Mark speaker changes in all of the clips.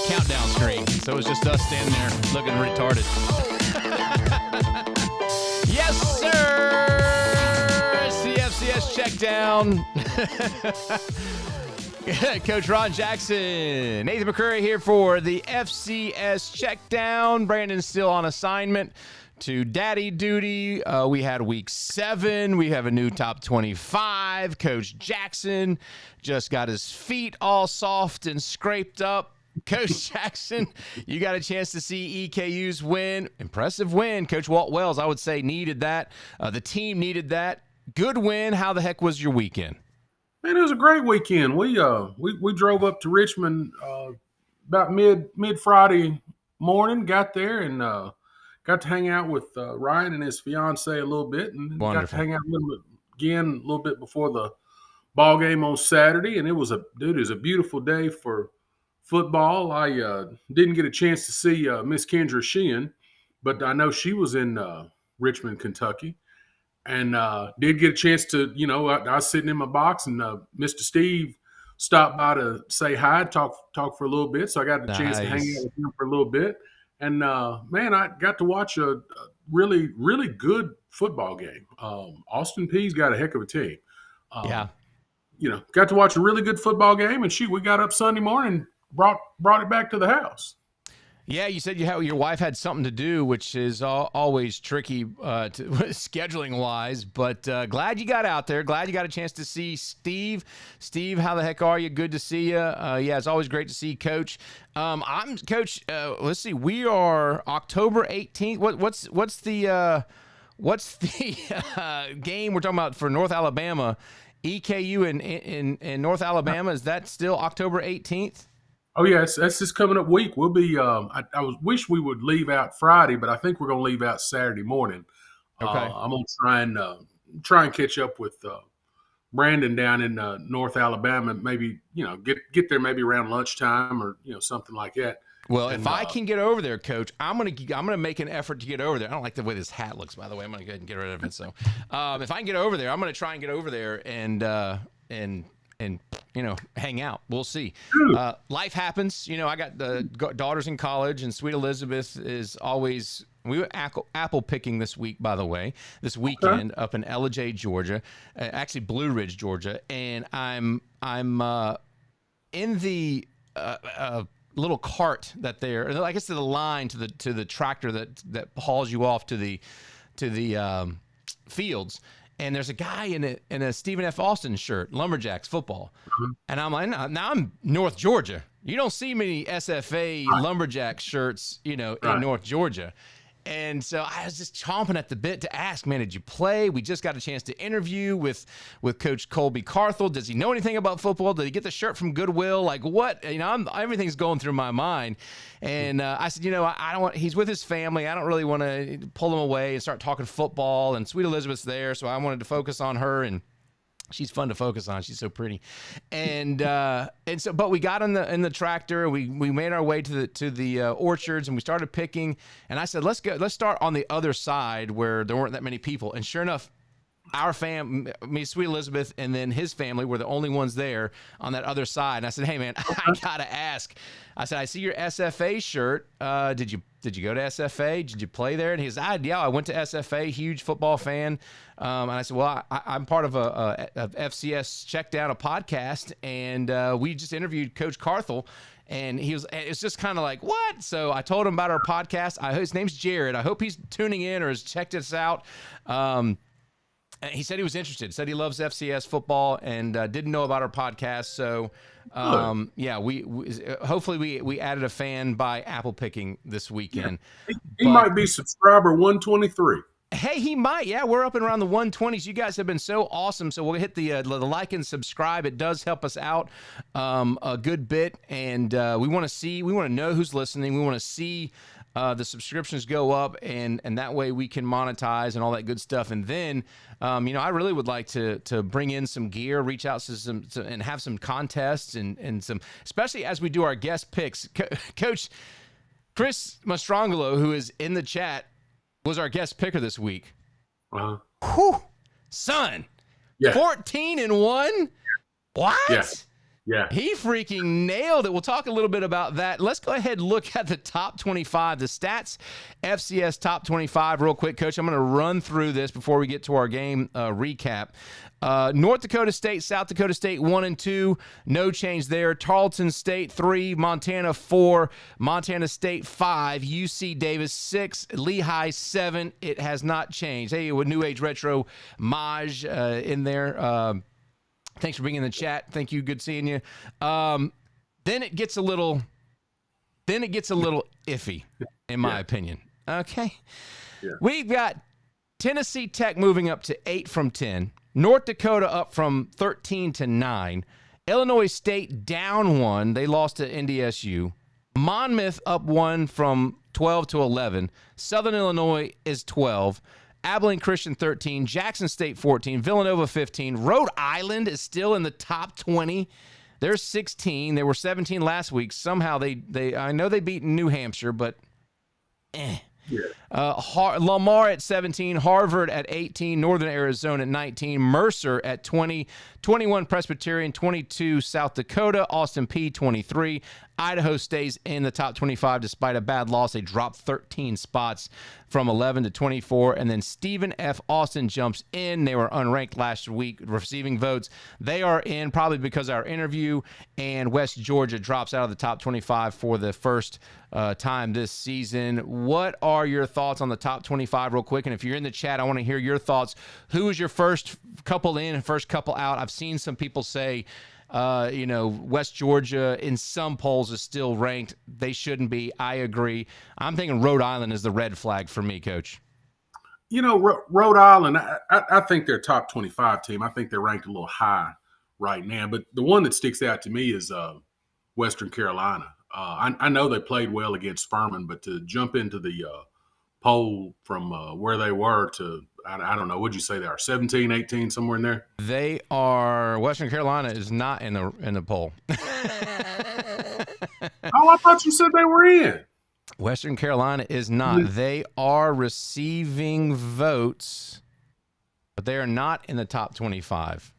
Speaker 1: countdown screen, so it was just us standing there looking retarded. Yes, sir! It's the FCS CheckDown. Coach Ron Jackson, Nathan McCreary here for the FCS CheckDown. Brandon's still on assignment to daddy duty. We had week 7. We have a new top 25. Coach Jackson just got his feet all soft and scraped up. Coach Jackson, you got a chance to see EKU's win. Impressive win. Coach Walt Wells, I would say, needed that. The team needed that. Good win. How the heck was your weekend?
Speaker 2: Man, it was a great weekend. We drove up to Richmond about mid Friday morning. Got there and got to hang out with Ryan and his fiance a little bit, and got to hang out with him again a little bit before the ball game on Saturday. And it was a beautiful day for football. I didn't get a chance to see Miss Kendra Sheehan, but I know she was in Richmond, Kentucky. And did get a chance to, I was sitting in my box, and Mr. Steve stopped by to say hi, talk for a little bit. So I got the chance to hang out with him for a little bit. And, man, I got to watch a really, really good football game. Austin Peay's got a heck of a team. Got to watch a really good football game. And, we got up Sunday morning, brought it back to the house.
Speaker 1: Yeah, you said your wife had something to do, which is always tricky scheduling-wise, but glad you got out there. Glad you got a chance to see Steve. Steve, how the heck are you? Good to see you. Yeah, it's always great to see Coach. I'm Coach. Let's see. We are October 18th. What's the game we're talking about for North Alabama? EKU in North Alabama. Is that still October 18th?
Speaker 2: Oh, yeah, that's this coming up week. We'll be wish we would leave out Friday, but I think we're going to leave out Saturday morning.
Speaker 1: Okay.
Speaker 2: I'm going to try and catch up with Brandon down in North Alabama. Maybe, get there maybe around lunchtime or, something like that.
Speaker 1: Well, if I can get over there, Coach, I'm gonna make an effort to get over there. I don't like the way this hat looks, by the way. I'm gonna go ahead and get rid of it. So, if I can get over there, I'm gonna try and get over there and hang out. We'll see. Life happens. I got the daughters in college, and Sweet Elizabeth is always. We were apple picking this week, by the way, this weekend up in Ellijay, Georgia, actually Blue Ridge, Georgia, and I'm in the little cart that they're, I guess, to the line to the tractor that hauls you off to the fields. And there's a guy in a Stephen F. Austin shirt, Lumberjacks football. Mm-hmm. And I'm like, now I'm North Georgia. You don't see many SFA Lumberjacks shirts, in North Georgia. And so I was just chomping at the bit to ask, man, did you play? We just got a chance to interview with Coach Colby Carthel. Does he know anything about football? Did he get the shirt from Goodwill? Like what? Everything's going through my mind. And I said, I don't want, he's with his family. I don't really want to pull him away and start talking football. And Sweet Elizabeth's there, so I wanted to focus on her, and she's fun to focus on. She's so pretty. And so, but we got in the tractor. We made our way to the orchards, and we started picking. And I said, let's start on the other side where there weren't that many people. And sure enough, our me, Sweet Elizabeth, and then his family were the only ones there on that other side. And I said, hey man, I gotta ask. I said, I see your SFA shirt. Did you go to SFA? Did you play there? And he said, yeah, I went to SFA, huge football fan. And I said, well, I'm part of a FCS CheckDown, a podcast, and we just interviewed Coach Carthel. And it's just kind of like, what? So I told him about our podcast. His name's Jared. I hope he's tuning in or has checked us out. He said he was interested. Said he loves FCS football and didn't know about our podcast. So, yeah, we hopefully we added a fan by apple picking this weekend.
Speaker 2: Yeah. He might be subscriber 123.
Speaker 1: Hey, he might. Yeah, we're up and around the 120s. You guys have been so awesome. So we'll hit the like and subscribe. It does help us out a good bit, and we want to know who's listening. We want to see the subscriptions go up, and that way we can monetize and all that good stuff. And then, I really would like to bring in some gear, reach out to and have some contests and some, especially as we do our guest picks. Coach Chris Mastrangelo, who is in the chat, was our guest picker this week.
Speaker 2: Uh-huh.
Speaker 1: Whew, son, yeah. 14-1. What?
Speaker 2: Yeah. Yeah.
Speaker 1: He freaking nailed it. We'll talk a little bit about that. Let's go ahead and look at the top 25, the stats FCS top 25 real quick, Coach. I'm going to run through this before we get to our game recap. North Dakota State, South Dakota State 1 and 2, no change there. Tarleton State 3, Montana 4, Montana State 5, UC Davis 6, Lehigh 7. It has not changed. Hey, with New Age Retro Maj in there. Thanks for being in the chat. Thank you. Good seeing you. Then it gets a little iffy, in my opinion. Okay. Yeah. We've got Tennessee Tech moving up to 8 from 10. North Dakota up from 13 to 9. Illinois State down 1. They lost to NDSU. Monmouth up 1 from 12 to 11. Southern Illinois is 12. Abilene Christian 13, Jackson State 14, Villanova 15. Rhode Island is still in the top 20. They're 16. They were 17 last week. Somehow they I know they beat New Hampshire, but Yeah. Lamar at 17, Harvard at 18, Northern Arizona at 19, Mercer at 20, 21 Presbyterian, 22 South Dakota, Austin P 23. Idaho stays in the top 25 despite a bad loss. They dropped 13 spots from 11 to 24. And then Stephen F. Austin jumps in. They were unranked last week, receiving votes. They are in probably because of our interview. And West Georgia drops out of the top 25 for the first time this season. What are your thoughts on the top 25 real quick? And if you're in the chat, I want to hear your thoughts. Who is your first couple in and first couple out? I've seen some people say, West Georgia in some polls is still ranked. They shouldn't be. I agree. I'm thinking Rhode Island is the red flag for me, Coach.
Speaker 2: Rhode Island, I think they're a top 25 team. I think they're ranked a little high right now. But the one that sticks out to me is Western Carolina. I know they played well against Furman, but to jump into the poll from where they were to, I don't know, what'd you say they are, 17, 18, somewhere in there?
Speaker 1: They are, Western Carolina is not in the poll.
Speaker 2: Oh, I thought you said they were in.
Speaker 1: Western Carolina is not. They are receiving votes, but they are not in the top 25.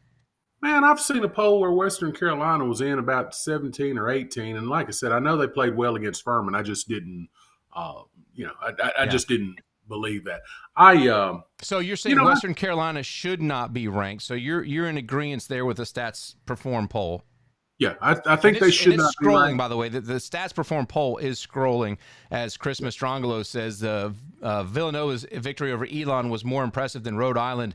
Speaker 2: Man, I've seen a poll where Western Carolina was in about 17 or 18. And like I said, I know they played well against Furman. I just didn't, I just didn't believe that.
Speaker 1: So you're saying Western Carolina should not be ranked. So you're in agreement there with the Stats Perform poll.
Speaker 2: Yeah, I think they should not be
Speaker 1: scrolling, by the way. The Stats Perform poll is scrolling, as Chris Mastrongolo says. Villanova's victory over Elon was more impressive than Rhode Island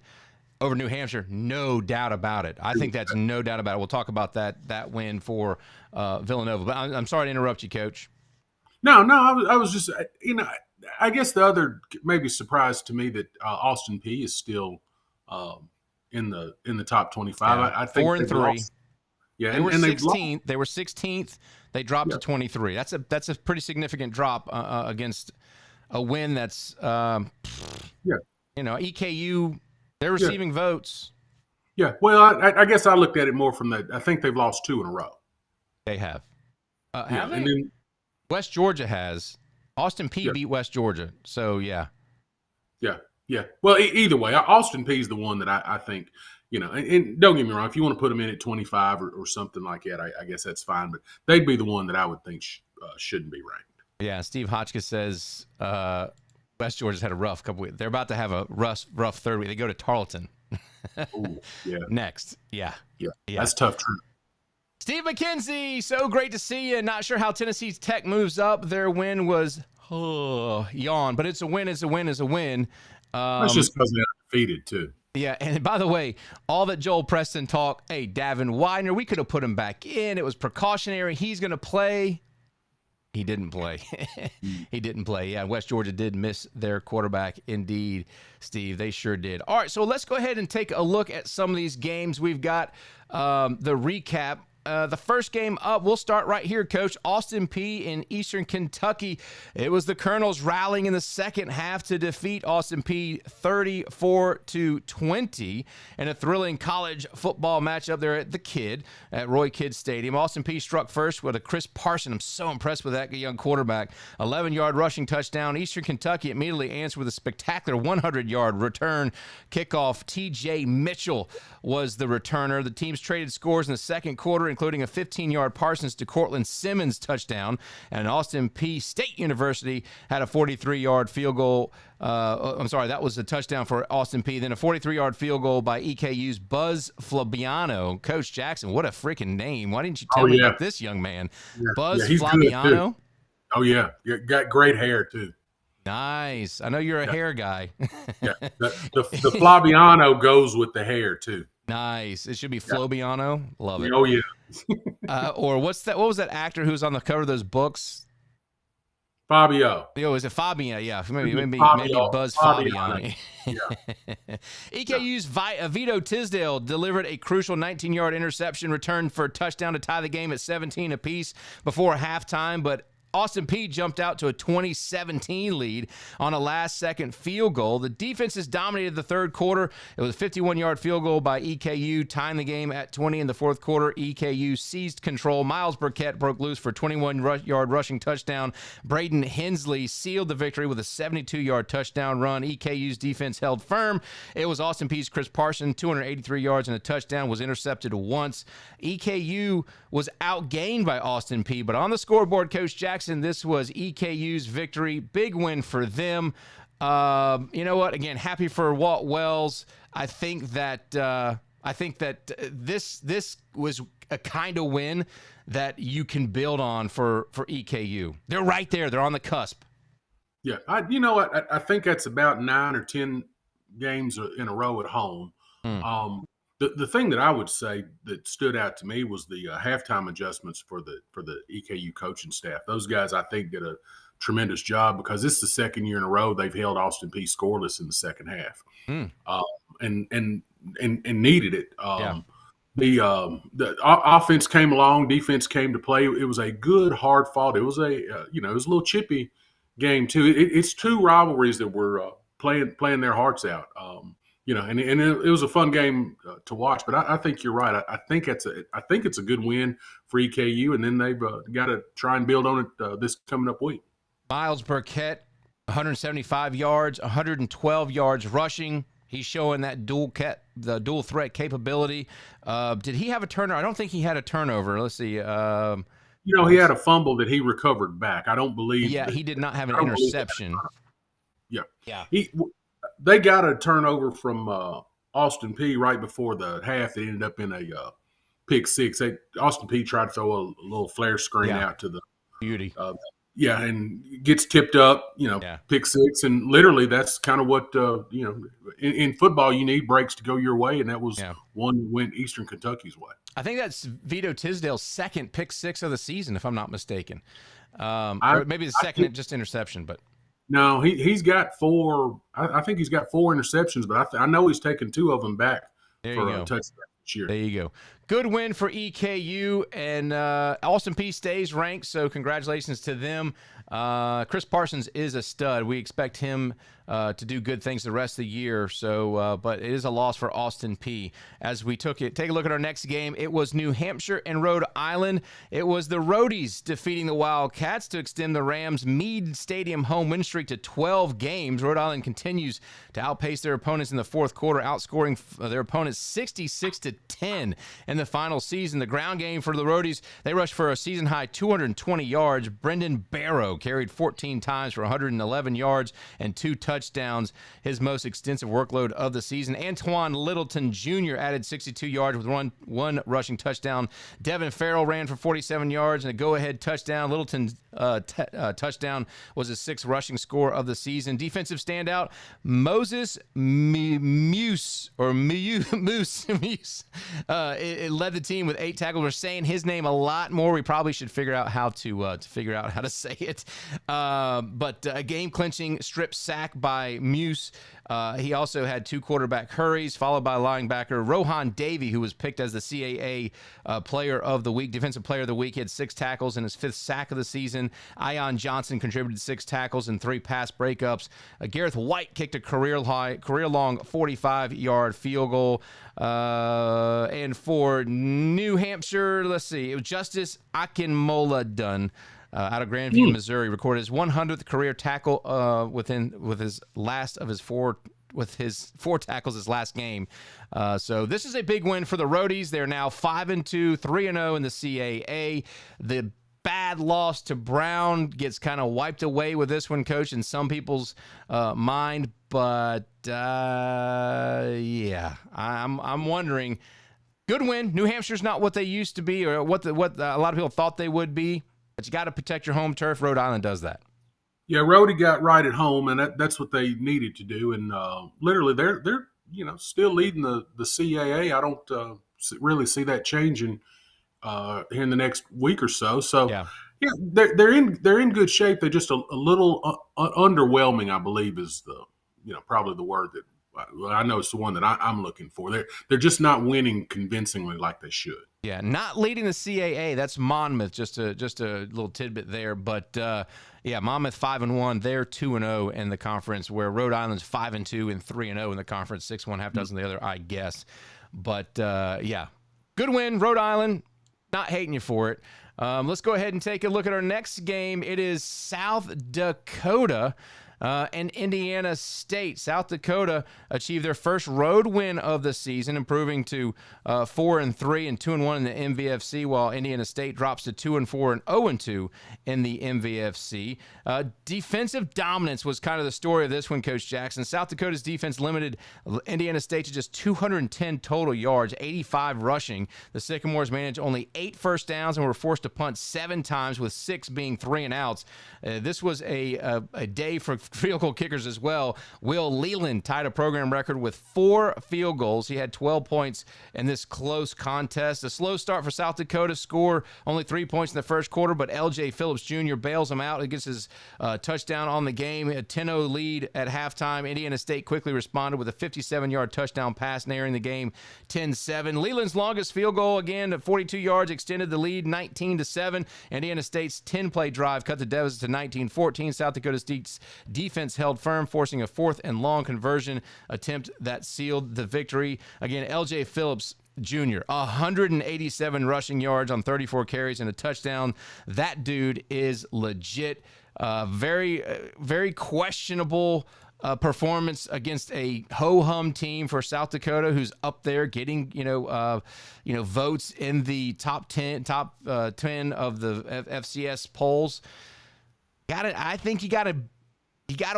Speaker 1: over New Hampshire. No doubt about it. I think that's no doubt about it. We'll talk about that win for Villanova. But I'm sorry to interrupt you, Coach.
Speaker 2: No, I was just, I guess the other maybe surprise to me that Austin P is still in the top 25.
Speaker 1: Yeah,
Speaker 2: I think
Speaker 1: 4 and 3.
Speaker 2: Lost. Yeah,
Speaker 1: they were 16th. They were 16th. They dropped to 23. That's a pretty significant drop against a win that's EKU. They're receiving votes.
Speaker 2: Yeah, well, I guess I looked at it more from that. I think they've lost 2 in a row.
Speaker 1: They have. Have they?
Speaker 2: And then
Speaker 1: West Georgia has. Austin P beat West Georgia. So, yeah.
Speaker 2: Yeah. Well, either way, Austin P is the one that I think, and don't get me wrong, if you want to put them in at 25 or something like that, I guess that's fine. But they'd be the one that I would think shouldn't be ranked.
Speaker 1: Yeah, Steve Hotchkiss says West Georgia's had a rough couple weeks. They're about to have a rough third week. They go to Tarleton.
Speaker 2: Ooh, yeah.
Speaker 1: Next. Yeah.
Speaker 2: That's tough truth.
Speaker 1: Steve McKenzie, so great to see you. Not sure how Tennessee Tech moves up. Their win was yawn, but it's a win. It's a win. It's a win.
Speaker 2: That's just because they're defeated too.
Speaker 1: Yeah, and by the way, all that Joel Preston talk, hey, Davin Widener, we could have put him back in. It was precautionary. He's going to play. He didn't play. He didn't play. Yeah, West Georgia did miss their quarterback. Indeed, Steve. They sure did. All right, so let's go ahead and take a look at some of these games. We've got the recap. The first game up, we'll start right here, Coach. Austin P in Eastern Kentucky. It was the Colonels rallying in the second half to defeat Austin P 34-20 in a thrilling college football matchup there at Roy Kidd Stadium. Austin P struck first with a Chris Parson. I'm so impressed with that young quarterback. 11-yard rushing touchdown. Eastern Kentucky immediately answered with a spectacular 100-yard return kickoff. T.J. Mitchell was the returner. The teams traded scores in the second quarter, including a 15-yard Parsons to Cortland Simmons touchdown, and Austin Peay State University had a 43-yard field goal. That was a touchdown for Austin Peay. Then a 43-yard field goal by EKU's Buzz Flabiano. Coach Jackson, what a freaking name. Why didn't you tell me about this young man?
Speaker 2: Yeah.
Speaker 1: Buzz
Speaker 2: he's
Speaker 1: Flabiano?
Speaker 2: Oh, yeah. Got great hair, too.
Speaker 1: Nice. I know you're a hair guy.
Speaker 2: Yeah. The Flabiano goes with the hair, too.
Speaker 1: Nice. It should be Flobiano. Love it.
Speaker 2: Oh, yeah.
Speaker 1: Or what was that actor who was on the cover of those books?
Speaker 2: Fabio.
Speaker 1: Is it Fabian? Yeah, maybe Buzz
Speaker 2: Fabiano.
Speaker 1: Yeah. EKU's Vito Tisdale delivered a crucial 19-yard interception return for a touchdown to tie the game at 17 apiece before halftime, but Austin Peay jumped out to a 2017 lead on a last-second field goal. The defenses dominated the third quarter. It was a 51-yard field goal by EKU, tying the game at 20 in the fourth quarter. EKU seized control. Miles Burkett broke loose for a 21-yard rushing touchdown. Braden Hensley sealed the victory with a 72-yard touchdown run. EKU's defense held firm. It was Austin Peay's Chris Parsons, 283 yards and a touchdown, was intercepted once. EKU was outgained by Austin Peay, but on the scoreboard, Coach Jackson, this was EKU's victory. Big win for them. You know what? Again, happy for Walt Wells. I think that this was a kind of win that you can build on for EKU. They're right there. They're on the cusp.
Speaker 2: Yeah, I think that's about 9 or 10 games in a row at home. The thing that I would say that stood out to me was the halftime adjustments for the EKU coaching staff. Those guys, I think, did a tremendous job because this is the second year in a row they've held Austin Peay scoreless in the second half, and needed it. The offense came along, defense came to play. It was a good, hard fought. It was it was a little chippy game too. It's two rivalries that were playing their hearts out. And it was a fun game to watch. But I think you're right. I think it's a good win for EKU, and then they've got to try and build on it this coming up week.
Speaker 1: Miles Burkett, 175 yards, 112 yards rushing. He's showing that the dual threat capability. Did he have a turnover? I don't think he had a turnover. Let's see. He
Speaker 2: had a fumble that he recovered back. I don't believe.
Speaker 1: Yeah, he did not have an interception.
Speaker 2: Yeah. They got a turnover from Austin Peay right before the half. It ended up in a pick six. Austin Peay tried to throw a little flare screen out to the
Speaker 1: beauty.
Speaker 2: And gets tipped up, pick six. And literally that's kind of what, in football, you need breaks to go your way. And that was one that went Eastern Kentucky's way.
Speaker 1: I think that's Vito Tisdale's second pick six of the season, if I'm not mistaken. Or maybe the second just interception, but.
Speaker 2: No, he's got four. I think he's got four interceptions, but I know he's taken two of them back for a touchdown this year.
Speaker 1: There you go. Good win for EKU, and Austin Peay stays ranked, so congratulations to them. Chris Parsons is a stud. We expect him to do good things the rest of the year. So, but it is a loss for Austin Peay. As we take a look at our next game, it was New Hampshire and Rhode Island. It was the Roadies defeating the Wildcats to extend the Rams' Meade Stadium home win streak to 12 games. Rhode Island continues to outpace their opponents in the fourth quarter, outscoring their opponents 66-10 in the final season. The ground game for the Roadies, they rushed for a season-high 220 yards. Brendan Barrow carried 14 times for 111 yards and 2 touchdowns, his most extensive workload of the season. Antoine Littleton Jr. added 62 yards with one rushing touchdown. Devin Farrell ran for 47 yards and a go-ahead touchdown. Littleton's touchdown was his 6th rushing score of the season. Defensive standout, Moses Muse. It led the team with 8 tackles. We're saying his name a lot more. We probably should figure out how to say it. But a game-clinching strip sack by Muse. He also had 2 quarterback hurries, followed by linebacker Rohan Davey, who was picked as the CAA player of the week, defensive player of the week. He had 6 tackles and his 5th sack of the season. Ion Johnson contributed 6 tackles and 3 pass breakups. Gareth White kicked a career-long 45-yard field goal. And for New Hampshire, let's see, it was Justice Akinmola Dunn. Out of Grandview, Missouri, recorded his 100th career tackle with his last of his 4 with his 4 tackles his last game. So this is a big win for the Roadies. They're now 5-2, 3-0 in the CAA. The bad loss to Brown gets kind of wiped away with this one, Coach, in some people's mind. But yeah, I'm wondering. Good win. New Hampshire's not what they used to be, or what a lot of people thought they would be. But you got to protect your home turf. Rhode Island does that.
Speaker 2: Yeah, Rhodey got right at home, and that's what they needed to do. And literally, they're still leading the CAA. I don't really see that changing here in the next week or so. So yeah, they're in good shape. They're just a little underwhelming, I believe, is probably the word that I know it's the one that I'm looking for. They're just not winning convincingly like they should.
Speaker 1: Yeah, not leading the CAA. That's Monmouth. Just a little tidbit there, but yeah, Monmouth 5-1. They're 2-0 in the conference, where Rhode Island's 5-2 and 3-0 in the conference. 6-1, half dozen the other, I guess. But yeah, good win, Rhode Island. Not hating you for it. Let's go ahead and take a look at our next game. It is South Dakota and Indiana State. South Dakota achieved their first road win of the season, improving to 4-3 and 2-1 in the MVFC, while Indiana State drops to 2-4 and 0-2 in the MVFC. Defensive dominance was kind of the story of this one, Coach Jackson. South Dakota's defense limited Indiana State to just 210 total yards, 85 rushing. The Sycamores managed only 8 first downs and were forced to punt 7 times, with 6 being 3 and outs. This was a day for field goal kickers as well. Will Leland tied a program record with 4 field goals. He had 12 points in this close contest. A slow start for South Dakota, score only 3 points in the first quarter, but L.J. Phillips Jr. bails him out. He gets his touchdown on the game, a 10-0 lead at halftime. Indiana State quickly responded with a 57-yard touchdown pass, narrowing the game 10-7. Leland's longest field goal, again at 42 yards, extended the lead 19-7. Indiana State's 10-play drive cut the deficit to 19-14. South Dakota State's defense held firm, forcing a 4th and long conversion attempt that sealed the victory. Again, L.J. Phillips Jr., 187 rushing yards on 34 carries and a touchdown. That dude is legit. Very questionable performance against a ho-hum team for South Dakota, who's up there getting votes in the top 10 of the FCS polls. I think you got to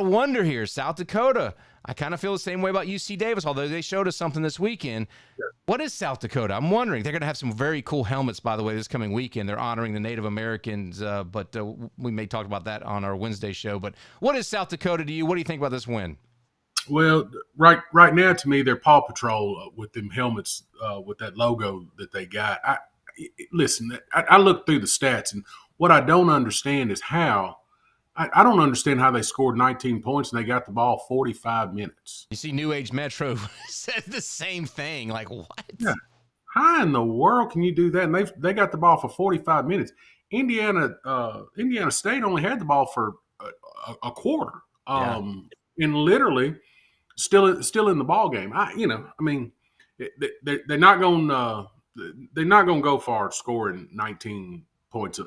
Speaker 1: wonder here, South Dakota. I kind of feel the same way about UC Davis, although they showed us something this weekend. Sure. What is South Dakota? I'm wondering. They're going to have some very cool helmets, by the way, this coming weekend. They're honoring the Native Americans, but we may talk about that on our Wednesday show. But what is South Dakota to you? What do you think about this win?
Speaker 2: Well, right now, to me, they're Paw Patrol with them helmets with that logo that they got. Listen, I looked through the stats, and what I don't understand is how – I don't understand how they scored 19 points and they got the ball 45 minutes.
Speaker 1: You see, New Age Metro said the same thing. Like, what?
Speaker 2: Yeah. How in the world can you do that? And they got the ball for 45 minutes. Indiana State only had the ball for a quarter, and literally still in the ball game. They're not going to go far scoring 19 points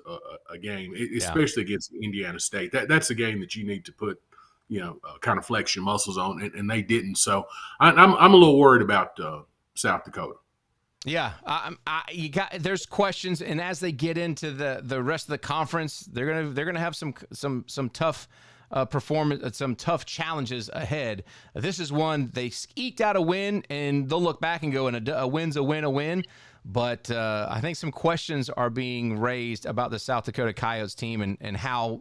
Speaker 2: a game, especially against Indiana State. That's a game that you need to put, kind of flex your muscles on, and they didn't. So I'm a little worried about South Dakota.
Speaker 1: Yeah, there's questions, and as they get into the rest of the conference, they're gonna have some tough performance, some tough challenges ahead. This is one they eked out a win, and they'll look back and go, and a win's a win. But I think some questions are being raised about the South Dakota Coyotes team and how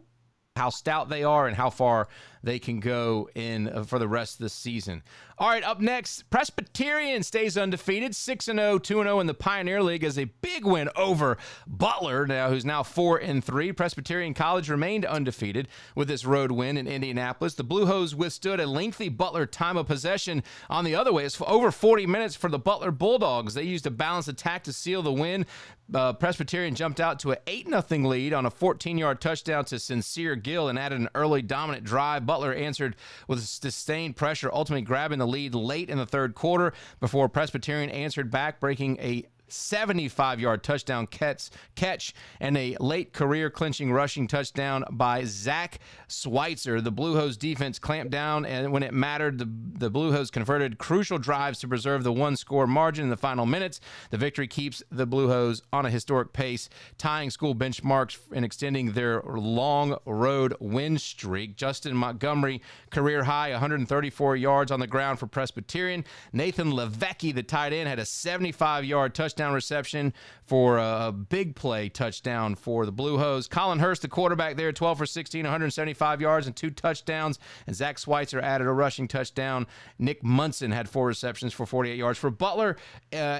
Speaker 1: stout they are and how far they can go in for the rest of the season. All right, up next, Presbyterian stays undefeated, 6-0, 2-0 in the Pioneer League as a big win over Butler, who's now 4-3. Presbyterian College remained undefeated with this road win in Indianapolis. The Blue Hose withstood a lengthy Butler time of possession on the other way. It's over 40 minutes for the Butler Bulldogs. They used a balanced attack to seal the win. Presbyterian jumped out to an 8-0 lead on a 14-yard touchdown to Sincere Gill and added an early dominant drive. Butler answered with sustained pressure, ultimately grabbing the lead late in the third quarter before Presbyterian answered back, breaking a 75-yard touchdown catch, and a late career-clinching rushing touchdown by Zach Schweitzer. The Blue Hose defense clamped down, and when it mattered, the Blue Hose converted crucial drives to preserve the one-score margin in the final minutes. The victory keeps the Blue Hose on a historic pace, tying school benchmarks and extending their long road win streak. Justin Montgomery, career-high 134 yards on the ground for Presbyterian. Nathan Levecki, the tight end, had a 75-yard touchdown reception for a big play touchdown for the Blue Hose. Colin Hurst, the quarterback there, 12 for 16, 175 yards and 2 touchdowns. And Zach Schweitzer added a rushing touchdown. Nick Munson had 4 receptions for 48 yards. For Butler,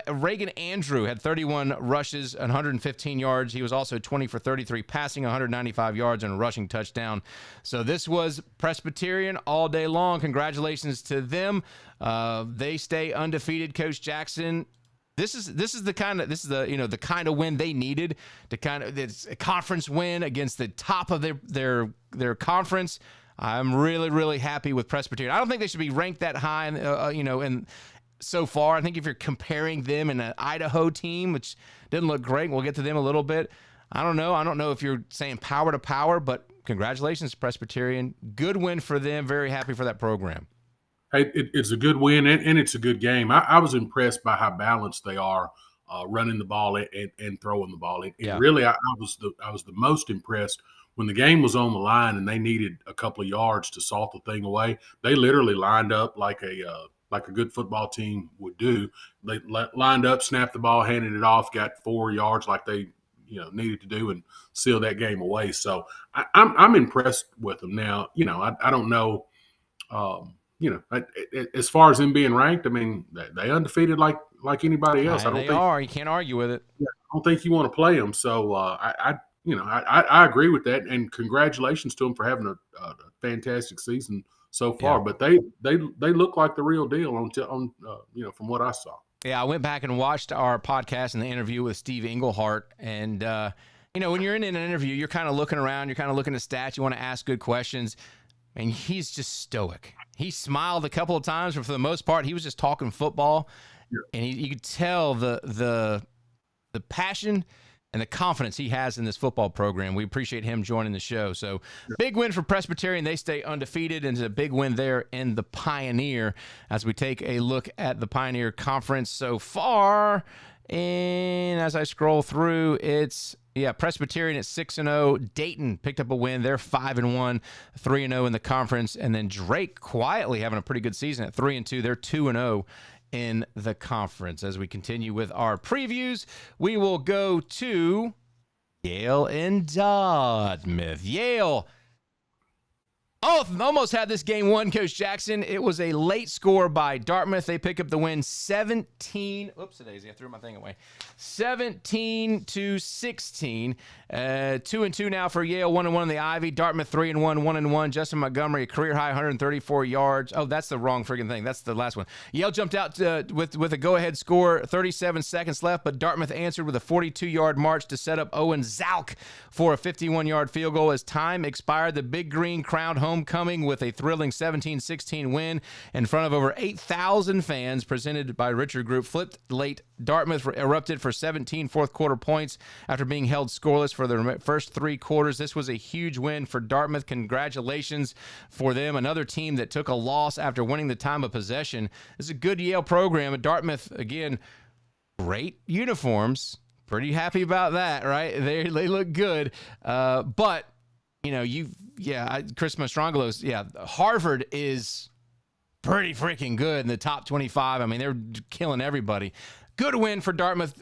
Speaker 1: Reagan Andrew had 31 rushes and 115 yards. He was also 20 for 33 passing, 195 yards and a rushing touchdown. So this was Presbyterian all day long. Congratulations to them. They stay undefeated. Coach Jackson, this is the kind of win they needed it's a conference win against the top of their conference. I'm really, really happy with Presbyterian. I don't think they should be ranked that high, and so far. I think if you're comparing them and an Idaho team, which didn't look great, we'll get to them a little bit. I don't know if you're saying power to power, but congratulations, Presbyterian. Good win for them. Very happy for that program.
Speaker 2: Hey, it's a good win, and it's a good game. I was impressed by how balanced they are running the ball and throwing the ball. Really, I was the most impressed when the game was on the line and they needed a couple of yards to salt the thing away. They literally lined up like a good football team would do. They lined up, snapped the ball, handed it off, got 4 yards like they needed to do, and seal that game away. So I'm impressed with them. Now, I don't know. As far as them being ranked, I mean, they undefeated like anybody else.
Speaker 1: They are. You can't argue with it.
Speaker 2: I don't think you want to play them. So I agree with that, and congratulations to them for having a fantastic season so far. Yeah. But they look like the real deal from what I saw.
Speaker 1: Yeah, I went back and watched our podcast and the interview with Steve Englehart, and when you're in an interview, you're kind of looking around, you're kind of looking at stats, you want to ask good questions. And he's just stoic. He smiled a couple of times, but for the most part, he was just talking football. Yeah. And you could tell the passion and the confidence he has in this football program. We appreciate him joining the show. So big win for Presbyterian. They stay undefeated, and it's a big win there in the Pioneer as we take a look at the Pioneer Conference so far. And as I scroll through, it's Presbyterian at 6-0. Dayton picked up a win. They're 5-1, 3-0 in the conference. And then Drake quietly having a pretty good season at 3-2. They're 2-0 in the conference. As we continue with our previews, we will go to Yale and Dartmouth. Yale almost had this game won, Coach Jackson. It was a late score by Dartmouth. They pick up the win 17. Oops, daisy, I threw my thing away. 17-16. 2-2 now for Yale, 1-1 in the Ivy. Dartmouth 3-1, 1-1. Justin Montgomery, a career high 134 yards. Oh, that's the wrong friggin' thing. That's the last one. Yale jumped out with a go-ahead score, 37 seconds left, but Dartmouth answered with a 42-yard march to set up Owen Zalk for a 51-yard field goal. As time expired, the Big Green crowned homecoming with a thrilling 17-16 win in front of over 8,000 fans, presented by Richard Group. Flipped late, Dartmouth erupted for 17 fourth-quarter points after being held scoreless for the first 3 quarters. This was a huge win for Dartmouth. Congratulations for them. Another team that took a loss after winning the time of possession. This is a good Yale program. And Dartmouth, again, great uniforms. Pretty happy about that, right? They look good. But Chris Mastrongelos, Harvard is pretty freaking good in the top 25. I mean, they're killing everybody. Good win for Dartmouth.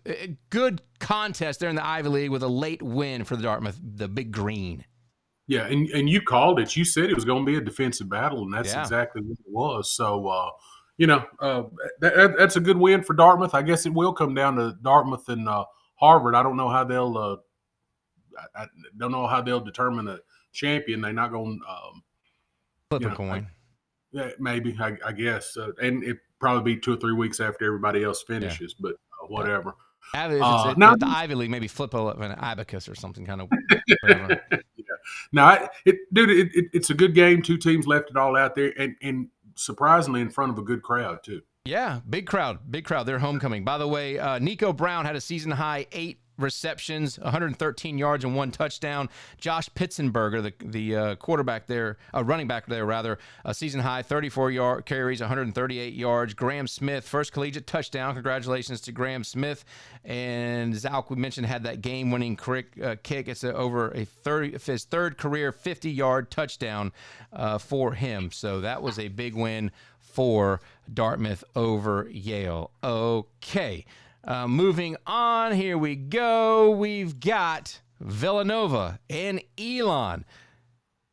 Speaker 1: Good contest there in the Ivy League with a late win for the Dartmouth, the Big Green.
Speaker 2: Yeah, and you called it. You said it was going to be a defensive battle, and that's exactly what it was. So, that's a good win for Dartmouth. I guess it will come down to Dartmouth and Harvard. I don't know how they'll determine a champion. They're not going to
Speaker 1: flip a coin.
Speaker 2: Maybe, I guess. And it probably be 2 or 3 weeks after everybody else finishes, but whatever.
Speaker 1: Now the Ivy League, maybe flip an abacus or something kind of.
Speaker 2: Now, it's a good game. 2 teams left it all out there, and surprisingly in front of a good crowd too.
Speaker 1: Yeah, big crowd. They're homecoming. By the way, Nico Brown had a season-high 8 receptions, 113 yards, and 1 touchdown. Josh Pitzenberger, the quarterback there, running back there, rather, a season-high 34 carries, 138 yards. Graham Smith, first collegiate touchdown. Congratulations to Graham Smith. And Zalk, we mentioned, had that game-winning kick. It's over his third career 50-yard touchdown for him. So that was a big win for Dartmouth over Yale. Okay. Moving on, here we go. We've got Villanova and Elon.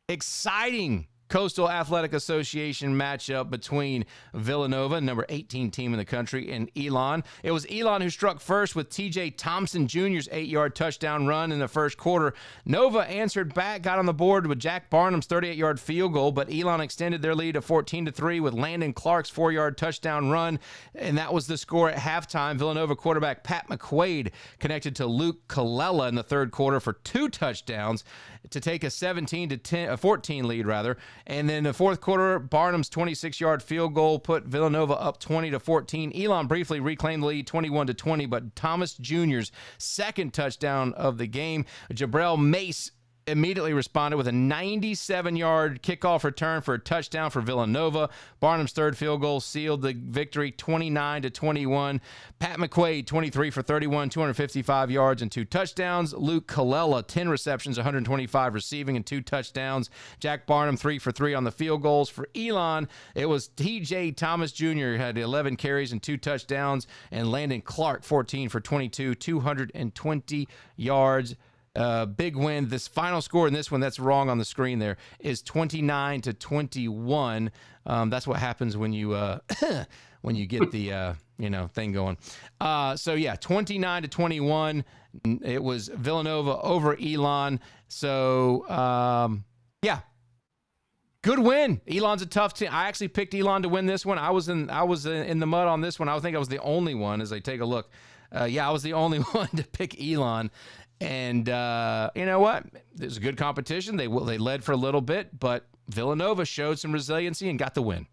Speaker 1: Exciting Coastal Athletic Association matchup between Villanova, number 18 team in the country, and Elon. It was Elon who struck first with T.J. Thompson Jr.'s 8-yard touchdown run in the first quarter. Nova answered back, got on the board with Jack Barnum's 38-yard field goal, but Elon extended their lead to 14-3 with Landon Clark's 4-yard touchdown run, and that was the score at halftime. Villanova quarterback Pat McQuaid connected to Luke Colella in the third quarter for 2 touchdowns to take a 14 lead, rather. And then the fourth quarter, Barnum's 26-yard field goal put Villanova up 20-14. Elon briefly reclaimed the lead 21-20, but Thomas Jr.'s second touchdown of the game, Jabril Mace, immediately responded with a 97-yard kickoff return for a touchdown for Villanova. Barnum's third field goal sealed the victory 29-21. Pat McQuaid, 23 for 31, 255 yards and 2 touchdowns. Luke Colella, 10 receptions, 125 receiving and 2 touchdowns. Jack Barnum, 3 for 3 on the field goals. For Elon, it was T.J. Thomas Jr. had 11 carries and 2 touchdowns, and Landon Clark, 14 for 22, 220 yards. Big win. This final score in this one, that's wrong on the screen there, is 29-21. That's what happens when you when you get the thing going. So yeah, 29-21. It was Villanova over Elon. So yeah, good win. Elon's a tough team. I actually picked Elon to win this one. I was in the mud on this one. I think I was the only one. As I take a look, I was the only one to pick Elon. And you know what? It was a good competition. They led for a little bit, but Villanova showed some resiliency and got the win.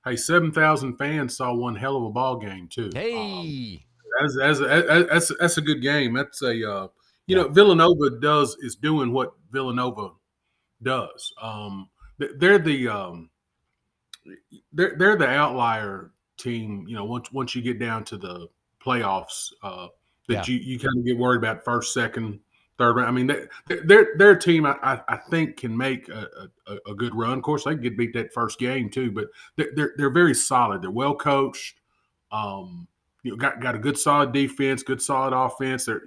Speaker 2: Hey, 7,000 fans saw one hell of a ball game too.
Speaker 1: Hey,
Speaker 2: that's a good game. That's a Villanova is doing what Villanova does. They're the outlier team. You know, once you get down to the playoffs. You kind of get worried about first, second, third round. I mean, their team, I think, can make a good run. Of course, they can get beat that first game too, but they're very solid. They're well coached. Got a good solid defense, good solid offense. They're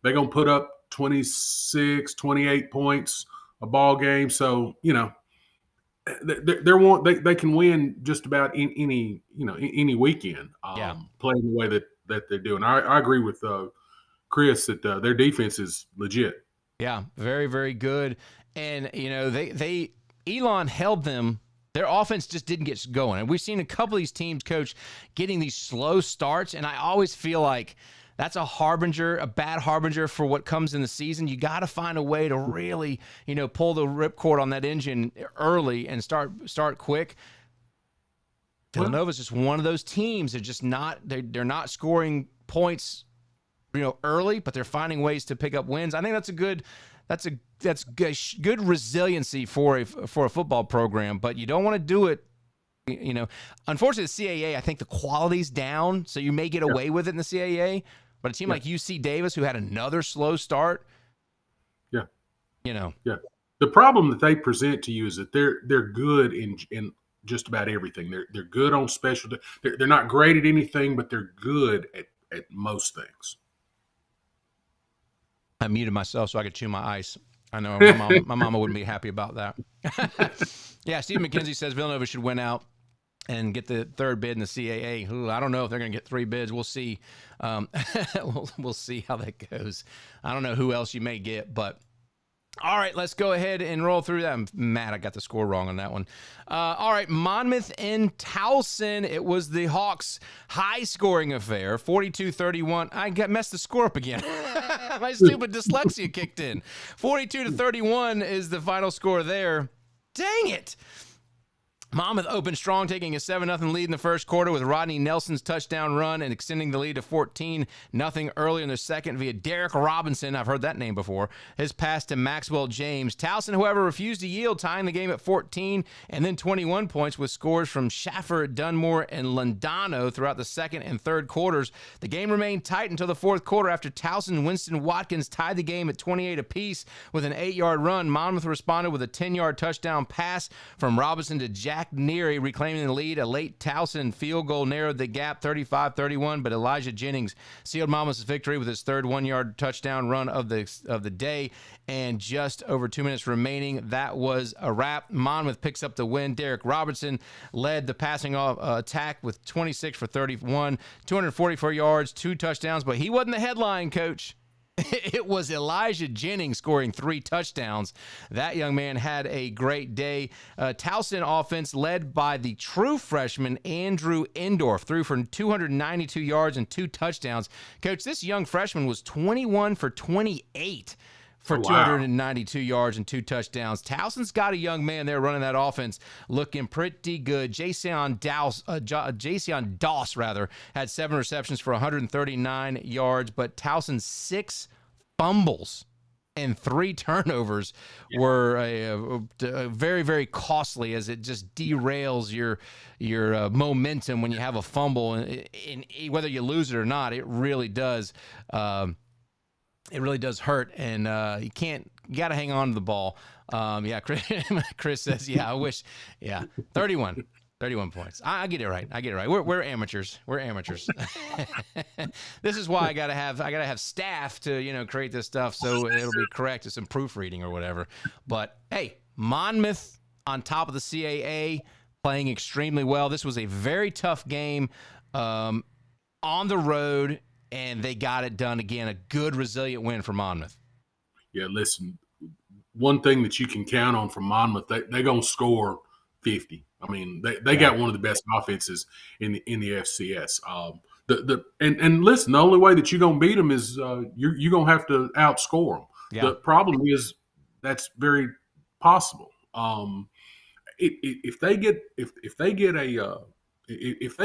Speaker 2: gonna put up 26, 28 points a ball game. So they can win just about any weekend. Playing the way that they're doing. I agree with Chris that their defense is legit.
Speaker 1: Yeah, very, very good. And Elon held them. Their offense just didn't get going. And we've seen a couple of these teams, Coach, getting these slow starts. And I always feel like that's a bad harbinger for what comes in the season. You got to find a way to really, pull the ripcord on that engine early and start quick. Villanova's just one of those teams. They're just not. They're not scoring points, early, but they're finding ways to pick up wins. I think that's good resiliency for a football program. But you don't want to do it. Unfortunately, the CAA, I think the quality's down, so you may get away with it in the CAA. But a team like UC Davis, who had another slow start,
Speaker 2: The problem that they present to you is that they're good in just about everything. They're good on special. They're not great at anything, but they're good at most things.
Speaker 1: I muted myself so I could chew my ice. I know my mama wouldn't be happy about that. Yeah, Steve McKenzie says Villanova should win out and get the third bid in the CAA. Ooh, I don't know if they're going to get 3 bids. We'll see. We'll see how that goes. I don't know who else you may get, but all right, let's go ahead and roll through that. I'm mad I got the score wrong on that one. All right, Monmouth and Towson. It was the Hawks' high-scoring affair, 42-31. I messed the score up again. My stupid dyslexia kicked in. 42-31 is the final score there. Dang it. Monmouth opened strong, taking a 7-0 lead in the first quarter with Rodney Nelson's touchdown run and extending the lead to 14-0 early in the second via Derek Robinson. I've heard that name before. His pass to Maxwell James. Towson, however, refused to yield, tying the game at 14 and then 21 points with scores from Schaffer, Dunmore, and Londano throughout the second and third quarters. The game remained tight until the fourth quarter after Towson and Winston Watkins tied the game at 28 apiece with an 8-yard run. Monmouth responded with a 10-yard touchdown pass from Robinson to Jack Neary, reclaiming the lead. A late Towson field goal narrowed the gap 35-31, but Elijah Jennings sealed Monmouth's victory with his third 1-yard touchdown run of the day. And just over 2 minutes remaining, that was a wrap. Monmouth picks up the win. Derek Robertson led the passing attack with 26 for 31, 244 yards, 2 touchdowns, but he wasn't the headline, Coach. It was Elijah Jennings scoring 3 touchdowns. That young man had a great day. Towson offense led by the true freshman Andrew Endorf, threw for 292 yards and 2 touchdowns. Coach, this young freshman was 21 for 28 for 292 yards and 2 touchdowns. Towson's got a young man there running that offense looking pretty good. Jason Doss had 7 receptions for 139 yards, but Towson's 6 fumbles and 3 turnovers were very, very costly, as it just derails your momentum when you have a fumble. And whether you lose it or not, it really does. It really does hurt, and you got to hang on to the ball. Chris says, I wish, 31 points. I get it right. We're amateurs. This is why I gotta have staff to, create this stuff so it'll be correct. It's some proofreading or whatever. But hey, Monmouth on top of the CAA, playing extremely well. This was a very tough game on the road, and they got it done again. A good, resilient win for Monmouth.
Speaker 2: Yeah, listen, one thing that you can count on from Monmouth, they're going to score 50. I mean, they got one of the best offenses in the FCS. And listen, the only way that you're going to beat them is you're going to have to outscore them. Yeah. The problem is that's very possible. If they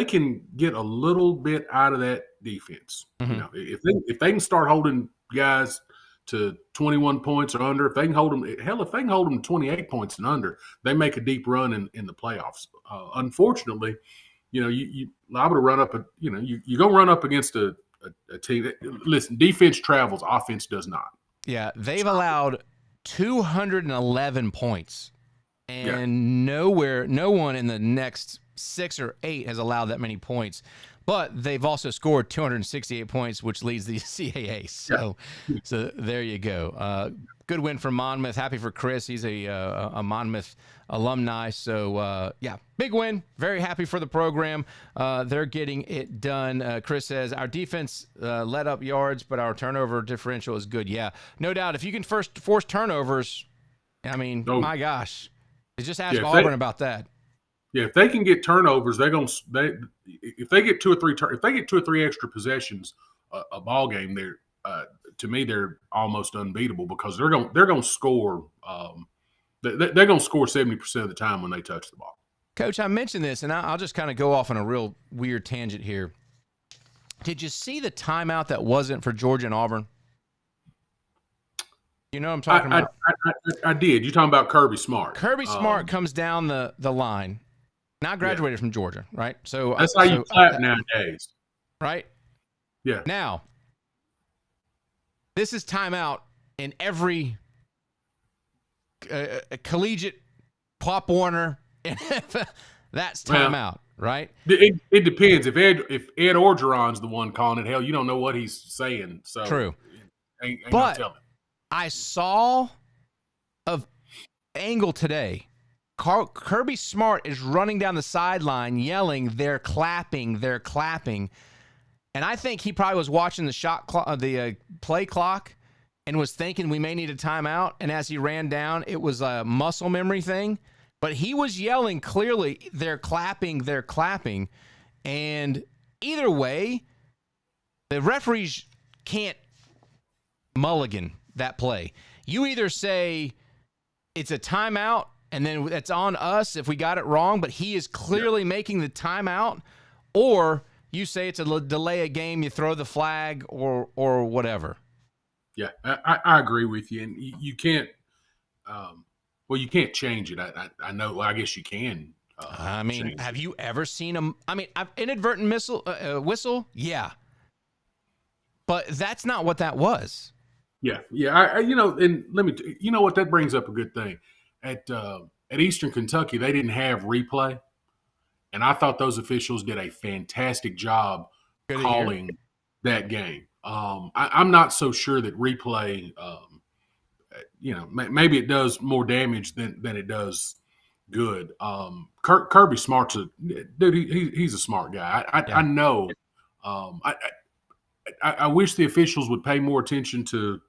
Speaker 2: can get a little bit out of that defense, if they can start holding guys to 21 points or under, if they can hold them to 28 points and under, they make a deep run in the playoffs. Unfortunately, you liable to run up you're going to run up against a team. Listen, defense travels, offense does not.
Speaker 1: Yeah, they've allowed 211 points, and no one in the next 6 or 8 has allowed that many points. But they've also scored 268 points, which leads the CAA. So there you go. Good win for Monmouth. Happy for Chris. He's a Monmouth alumni. So, big win. Very happy for the program. They're getting it done. Chris says, our defense let up yards, but our turnover differential is good. Yeah, no doubt. If you can force turnovers, my gosh. Just ask Auburn about that.
Speaker 2: Yeah, if they can get turnovers, if they get 2 or 3 extra possessions a ball game, to me they're almost unbeatable, because they're going to score. They're going to score 70% of the time when they touch the ball.
Speaker 1: Coach, I mentioned this, and I'll just kind of go off on a real weird tangent here. Did you see the timeout that wasn't for Georgia and Auburn? You know what I'm talking about?
Speaker 2: I did. You're talking about Kirby Smart.
Speaker 1: Kirby Smart comes down the line. Now graduated from Georgia, right? So
Speaker 2: that's how you clap nowadays,
Speaker 1: right?
Speaker 2: Yeah.
Speaker 1: Now, this is timeout in every collegiate Pop Warner. That's timeout, right?
Speaker 2: It depends. If Ed Orgeron's the one calling it, hell, you don't know what he's saying. So
Speaker 1: true.
Speaker 2: Ain't
Speaker 1: but
Speaker 2: telling.
Speaker 1: I saw an angle today. Kirby Smart is running down the sideline yelling, they're clapping. And I think he probably was watching the play clock and was thinking we may need a timeout. And as he ran down, it was a muscle memory thing. But he was yelling clearly, they're clapping. And either way, the referees can't mulligan that play. You either say it's a timeout and then it's on us if we got it wrong, but he is clearly making the timeout, or you say it's a delay a game, you throw the flag or whatever.
Speaker 2: Yeah, I agree with you, and you can't. You can't change it. I know. Well, I guess you can.
Speaker 1: I mean, have you ever seen him? I mean, inadvertent whistle? Yeah, but that's not what that was.
Speaker 2: Yeah. And let me. You know what? That brings up a good thing. At Eastern Kentucky, they didn't have replay, and I thought those officials did a fantastic job calling that game. I'm not so sure that replay. Maybe it does more damage than it does good. Kirby Smart's dude. He's a smart guy. I know. I wish the officials would pay more attention to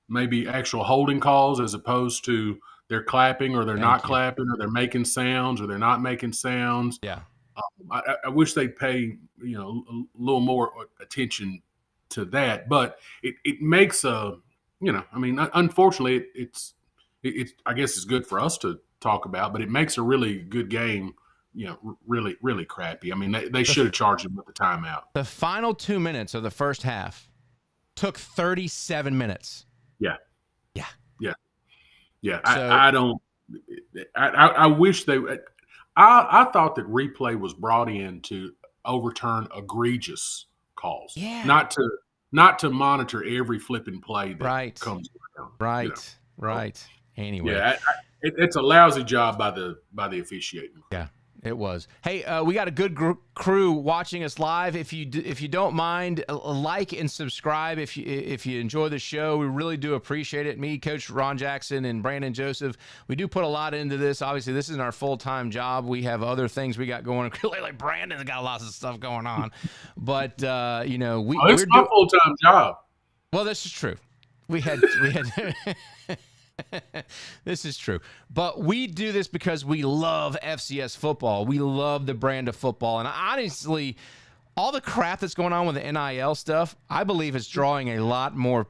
Speaker 2: maybe actual holding calls as opposed to they're clapping or they're not clapping or they're making sounds or they're not making sounds.
Speaker 1: Yeah.
Speaker 2: I wish they'd pay a little more attention to that, but it makes unfortunately it's I guess it's good for us to talk about, but it makes a really good game really, really crappy. I mean, they should have charged him with the timeout.
Speaker 1: The final 2 minutes of the first half took 37 minutes.
Speaker 2: Yeah.
Speaker 1: So,
Speaker 2: I wish they. I thought that replay was brought in to overturn egregious calls.
Speaker 1: Yeah.
Speaker 2: Not to monitor every flipping play that comes around.
Speaker 1: Right. Anyway.
Speaker 2: Yeah, it's a lousy job by the officiating.
Speaker 1: Yeah, it was. Hey, we got a good crew watching us live. If you don't mind, like and subscribe if you enjoy the show. We really do appreciate it. Me, Coach Ron Jackson, and Brandon Joseph, we do put a lot into this. Obviously, this isn't our full-time job. We have other things we got going. Like Brandon's got lots of stuff going on. But
Speaker 2: it's my full-time job.
Speaker 1: Well, this is true. We had this is true. But we do this because we love FCS football. We love the brand of football. And honestly, all the crap that's going on with the NIL stuff, I believe is drawing a lot more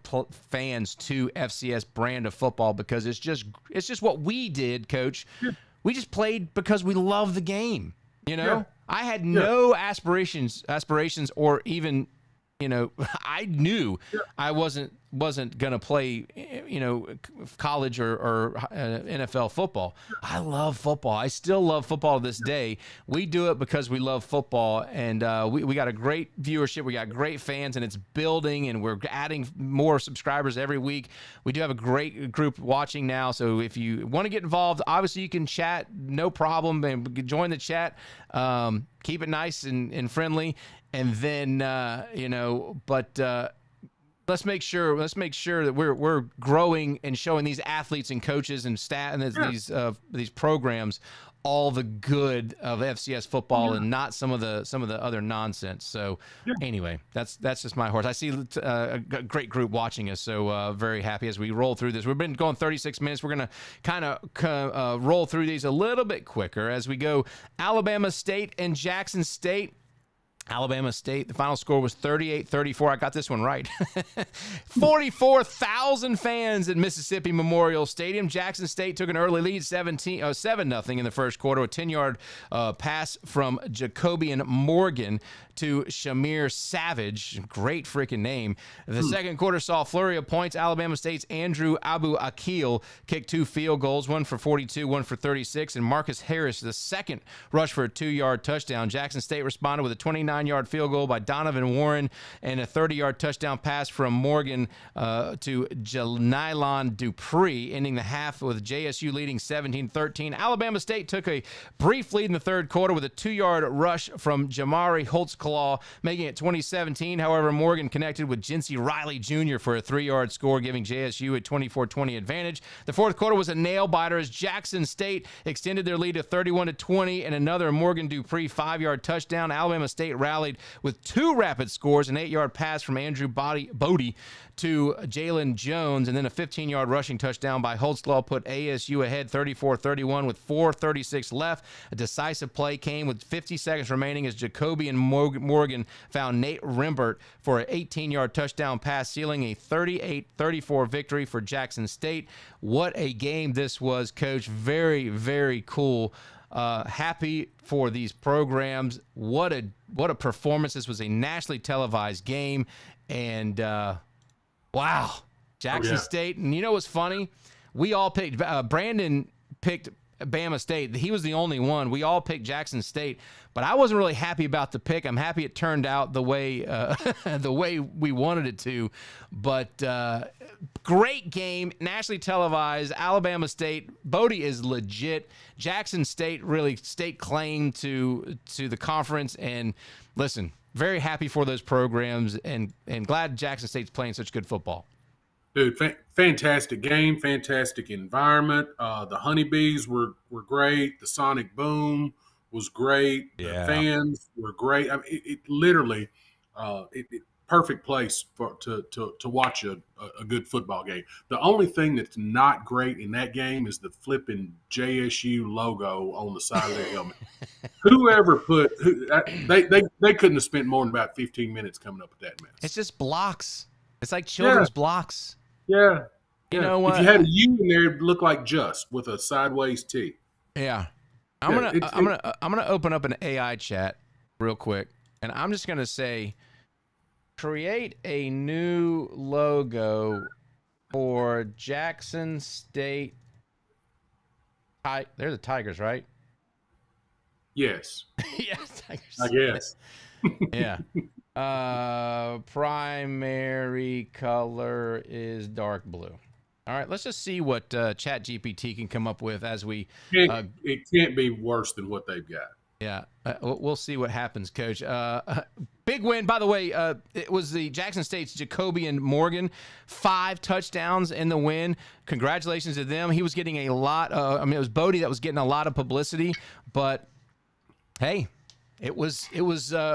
Speaker 1: fans to FCS brand of football because it's just what we did, Coach. Yeah. We just played because we love the game.
Speaker 2: Yeah.
Speaker 1: I had no aspirations or even I knew I wasn't going to play, college or NFL football. I love football. I still love football to this day. We do it because we love football, and we got a great viewership. We got great fans, and it's building, and we're adding more subscribers every week. We do have a great group watching now, so if you want to get involved, obviously you can chat, no problem, and join the chat. Keep it nice and friendly. And then, let's make sure that we're growing and showing these athletes and coaches and staff and these programs all the good of FCS football and not some of the other nonsense. So anyway, that's just my horse. I see a great group watching us, so very happy as we roll through this. We've been going 36 minutes. We're going to kind of roll through these a little bit quicker as we go. Alabama State and Jackson State. Alabama State, the final score was 38-34. I got this one right. 44,000 fans at Mississippi Memorial Stadium. Jackson State took an early lead, 7-0 in the first quarter. A 10-yard pass from Jacobian Morgan to Shamir Savage. Great freaking name. The second quarter saw a flurry of points. Alabama State's Andrew Abu Akil kicked 2 field goals, one for 42, one for 36, and Marcus Harris, the second, rush for a 2-yard touchdown. Jackson State responded with a 29-yard field goal by Donovan Warren and a 30-yard touchdown pass from Morgan to Janilon Dupree, ending the half with JSU leading 17-13. Alabama State took a brief lead in the third quarter with a 2-yard rush from Jamari Holtzclaw, making it 2017. However, Morgan connected with Jinsey Riley Jr. for a 3-yard score, giving JSU a 24-20 advantage. The fourth quarter was a nail-biter as Jackson State extended their lead to 31-20 and another Morgan Dupree 5-yard touchdown. Alabama State rallied with 2 rapid scores, an 8-yard pass from Andrew Bodie to Jalen Jones, and then a 15-yard rushing touchdown by Holtzclaw put ASU ahead 34-31 with 4:36 left. A decisive play came with 50 seconds remaining as Jacobian Morgan found Nate Rimbert for an 18-yard touchdown pass, sealing a 38-34 victory for Jackson State. What a game this was, Coach. Very, very cool. Happy for these programs. What a performance. This was a nationally televised game. And wow, Jackson State. And you know what's funny? We all picked Brandon picked Bama State. He was the only one. We all picked Jackson State, but I wasn't really happy about the pick. I'm happy it turned out the way the way we wanted it to. But great game, nationally televised. Alabama State. Bodie is legit. Jackson State really state claim to the conference. And listen, very happy for those programs, and glad Jackson State's playing such good football.
Speaker 2: Dude, fantastic game, fantastic environment. The honeybees were great. The sonic boom was great.
Speaker 1: Yeah.
Speaker 2: The fans were great. I mean, it literally, perfect place to watch a good football game. The only thing that's not great in that game is the flipping JSU logo on the side of their helmet. Whoever they couldn't have spent more than about 15 minutes coming up with that mess.
Speaker 1: It's just blocks. It's like children's blocks.
Speaker 2: Yeah.
Speaker 1: You know what?
Speaker 2: If you had a U in there, it'd look like just with a sideways T.
Speaker 1: Yeah. I'm gonna open up an AI chat real quick, and I'm just gonna say, create a new logo for Jackson State. They're the Tigers, right?
Speaker 2: Yes.
Speaker 1: Yes, Tigers.
Speaker 2: I guess.
Speaker 1: Yeah. Primary color is dark blue. All right, let's just see what ChatGPT can come up with as we.
Speaker 2: It can't be worse than what they've got.
Speaker 1: Yeah, we'll see what happens, Coach. Big win, by the way. It was the Jackson State's Jacobian Morgan, 5 touchdowns in the win. Congratulations to them. He was getting a lot. It was Bodie that was getting a lot of publicity, but hey. It was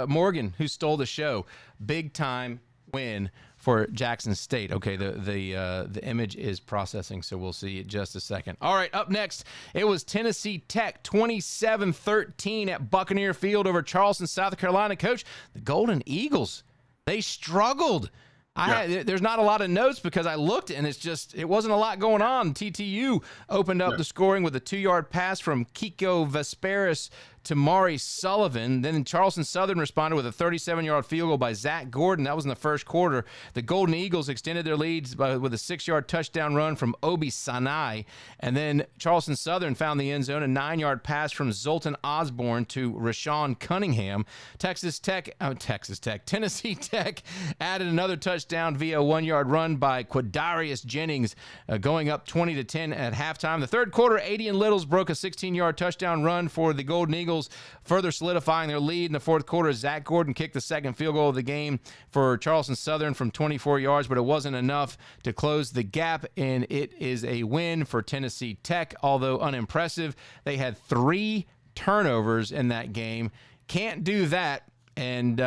Speaker 1: Morgan who stole the show. Big time win for Jackson State. Okay, the image is processing, so we'll see in just a second. All right, up next, it was Tennessee Tech 27-13 at Buccaneer Field over Charleston, South Carolina. Coach, the Golden Eagles, they struggled. There's not a lot of notes because I looked and it wasn't a lot going on. TTU opened up the scoring with a 2-yard pass from Kiko Vesperis to Mari Sullivan. Then Charleston Southern responded with a 37-yard field goal by Zach Gordon. That was in the first quarter. The Golden Eagles extended their leads with a 6-yard touchdown run from Obi Sanai. And then Charleston Southern found the end zone, a 9-yard pass from Zoltan Osborne to Rashawn Cunningham. Tennessee Tech added another touchdown via a 1-yard run by Quadarius Jennings, going up 20-10 at halftime. The third quarter, Adian Littles broke a 16-yard touchdown run for the Golden Eagles, further solidifying their lead. In the fourth quarter, Zach Gordon kicked the second field goal of the game for Charleston Southern from 24 yards, but it wasn't enough to close the gap, and it is a win for Tennessee Tech, although unimpressive. They had 3 turnovers in that game. Can't do that, and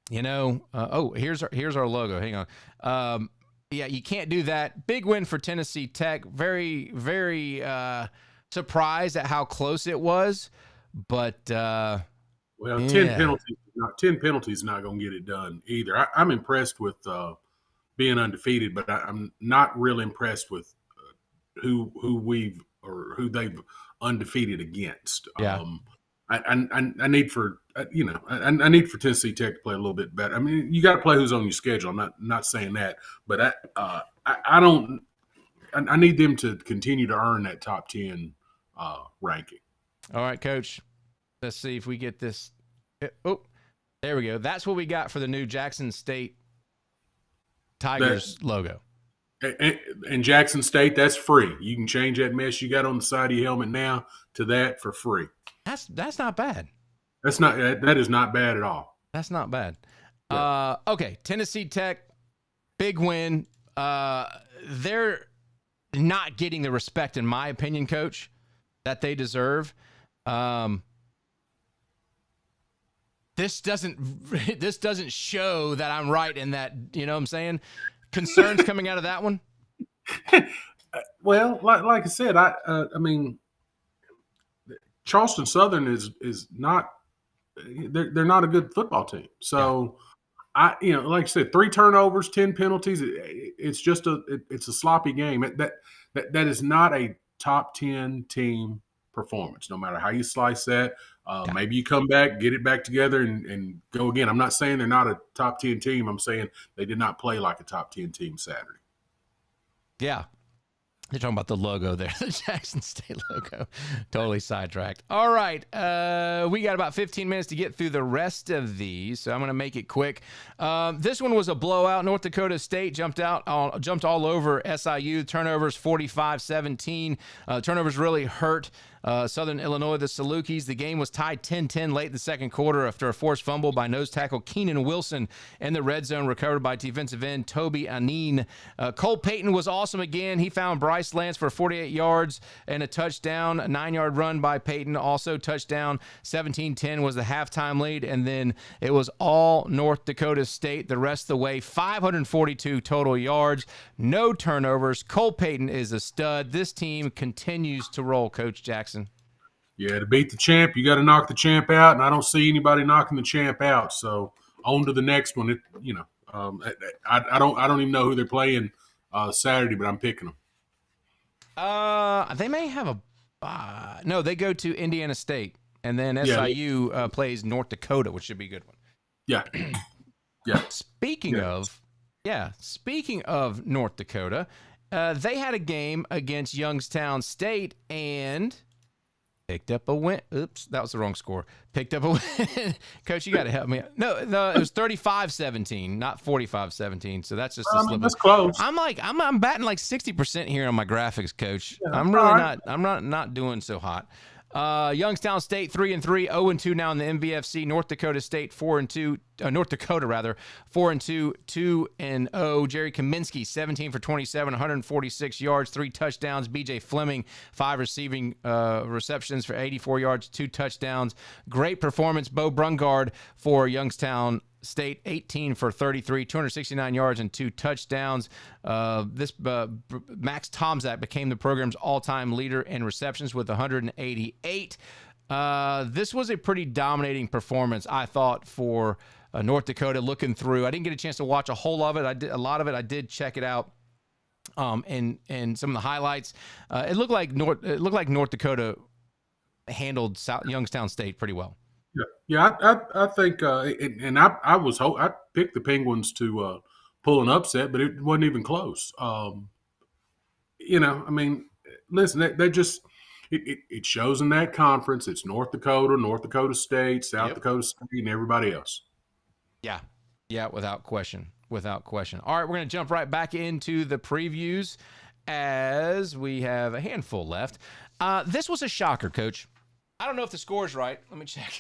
Speaker 1: here's our logo. Hang on. You can't do that. Big win for Tennessee Tech. Very, very surprised at how close it was, but
Speaker 2: 10 penalties not going to get it done either. I'm impressed with being undefeated, but I'm not real impressed with who they've undefeated against.
Speaker 1: Yeah.
Speaker 2: I need for Tennessee Tech to play a little bit better. I mean, you got to play who's on your schedule. I'm not saying that, but I need them to continue to earn that top 10 ranking.
Speaker 1: All right, Coach. Let's see if we get this. Oh, there we go. That's what we got for the new Jackson State Tigers logo.
Speaker 2: And Jackson State, that's free. You can change that mess you got on the side of your helmet now to that for free.
Speaker 1: That's not bad.
Speaker 2: That is not bad at all.
Speaker 1: That's not bad.
Speaker 2: Yeah.
Speaker 1: Okay, Tennessee Tech, big win. They're not getting the respect, in my opinion, Coach, that they deserve. This doesn't show that I'm right in that. You know what I'm saying? Concerns coming out of that one.
Speaker 2: Well, like I said, I mean, Charleston Southern is not they're not a good football team. So like I said, 3 turnovers, 10 penalties. It's just it's a sloppy game. That is not a top 10 team performance, no matter how you slice that. Maybe you come back, get it back together, and go again. I'm not saying they're not a top 10 team. I'm saying they did not play like a top 10 team Saturday.
Speaker 1: Yeah. They're talking about the logo there, the Jackson State logo. Totally sidetracked. All right. We got about 15 minutes to get through the rest of these, so I'm going to make it quick. This one was a blowout. North Dakota State jumped all over SIU. Turnovers 45-17. Turnovers really hurt Southern Illinois, the Salukis. The game was tied 10-10 late in the second quarter after a forced fumble by nose tackle Keenan Wilson in the red zone, recovered by defensive end Toby Anine. Cole Payton was awesome again. He found Bryce Lance for 48 yards and a touchdown. A 9-yard run by Payton, also touchdown. 17-10 was the halftime lead, and then it was all North Dakota State the rest of the way. 542 total yards, no turnovers. Cole Payton is a stud. This team continues to roll, Coach Jackson.
Speaker 2: Yeah, to beat the champ, you got to knock the champ out, and I don't see anybody knocking the champ out. So on to the next one. I don't even know who they're playing Saturday, but I'm picking them.
Speaker 1: They may have a no. They go to Indiana State, and then SIU plays North Dakota, which should be a good one.
Speaker 2: Yeah, yeah.
Speaker 1: Speaking of North Dakota, they had a game against Youngstown State and picked up a win. Oops, that was the wrong score. Picked up a win. Coach, you got to help me. No, it was 35-17, not 45-17. So that's just a slip.
Speaker 2: That's close.
Speaker 1: I'm batting like 60% here on my graphics, Coach. Yeah, I'm really not doing so hot. Youngstown State 3-3, 0-2 now in the MVFC. North Dakota State 4-2. North Dakota 4-2, 2-0. Jerry Kaminsky 17 for 27, 146 yards, 3 touchdowns. BJ Fleming 5 receiving receptions for 84 yards, 2 touchdowns. Great performance. Bo Brungard for Youngstown State 18 for 33, 269 yards and 2 touchdowns. Max Tomczak became the program's all-time leader in receptions with 188. This was a pretty dominating performance, I thought, for North Dakota. Looking through, I didn't get a chance to watch a whole of it. I did check it out, and some of the highlights. It looked like North Dakota handled Youngstown State pretty well.
Speaker 2: Yeah, I think, and I picked the Penguins to pull an upset, but it wasn't even close. Listen, they just it shows in that conference. It's North Dakota State, South Dakota State, and everybody else.
Speaker 1: Yeah, without question. All right, we're going to jump right back into the previews as we have a handful left. This was a shocker, Coach. I don't know if the score is right. Let me check.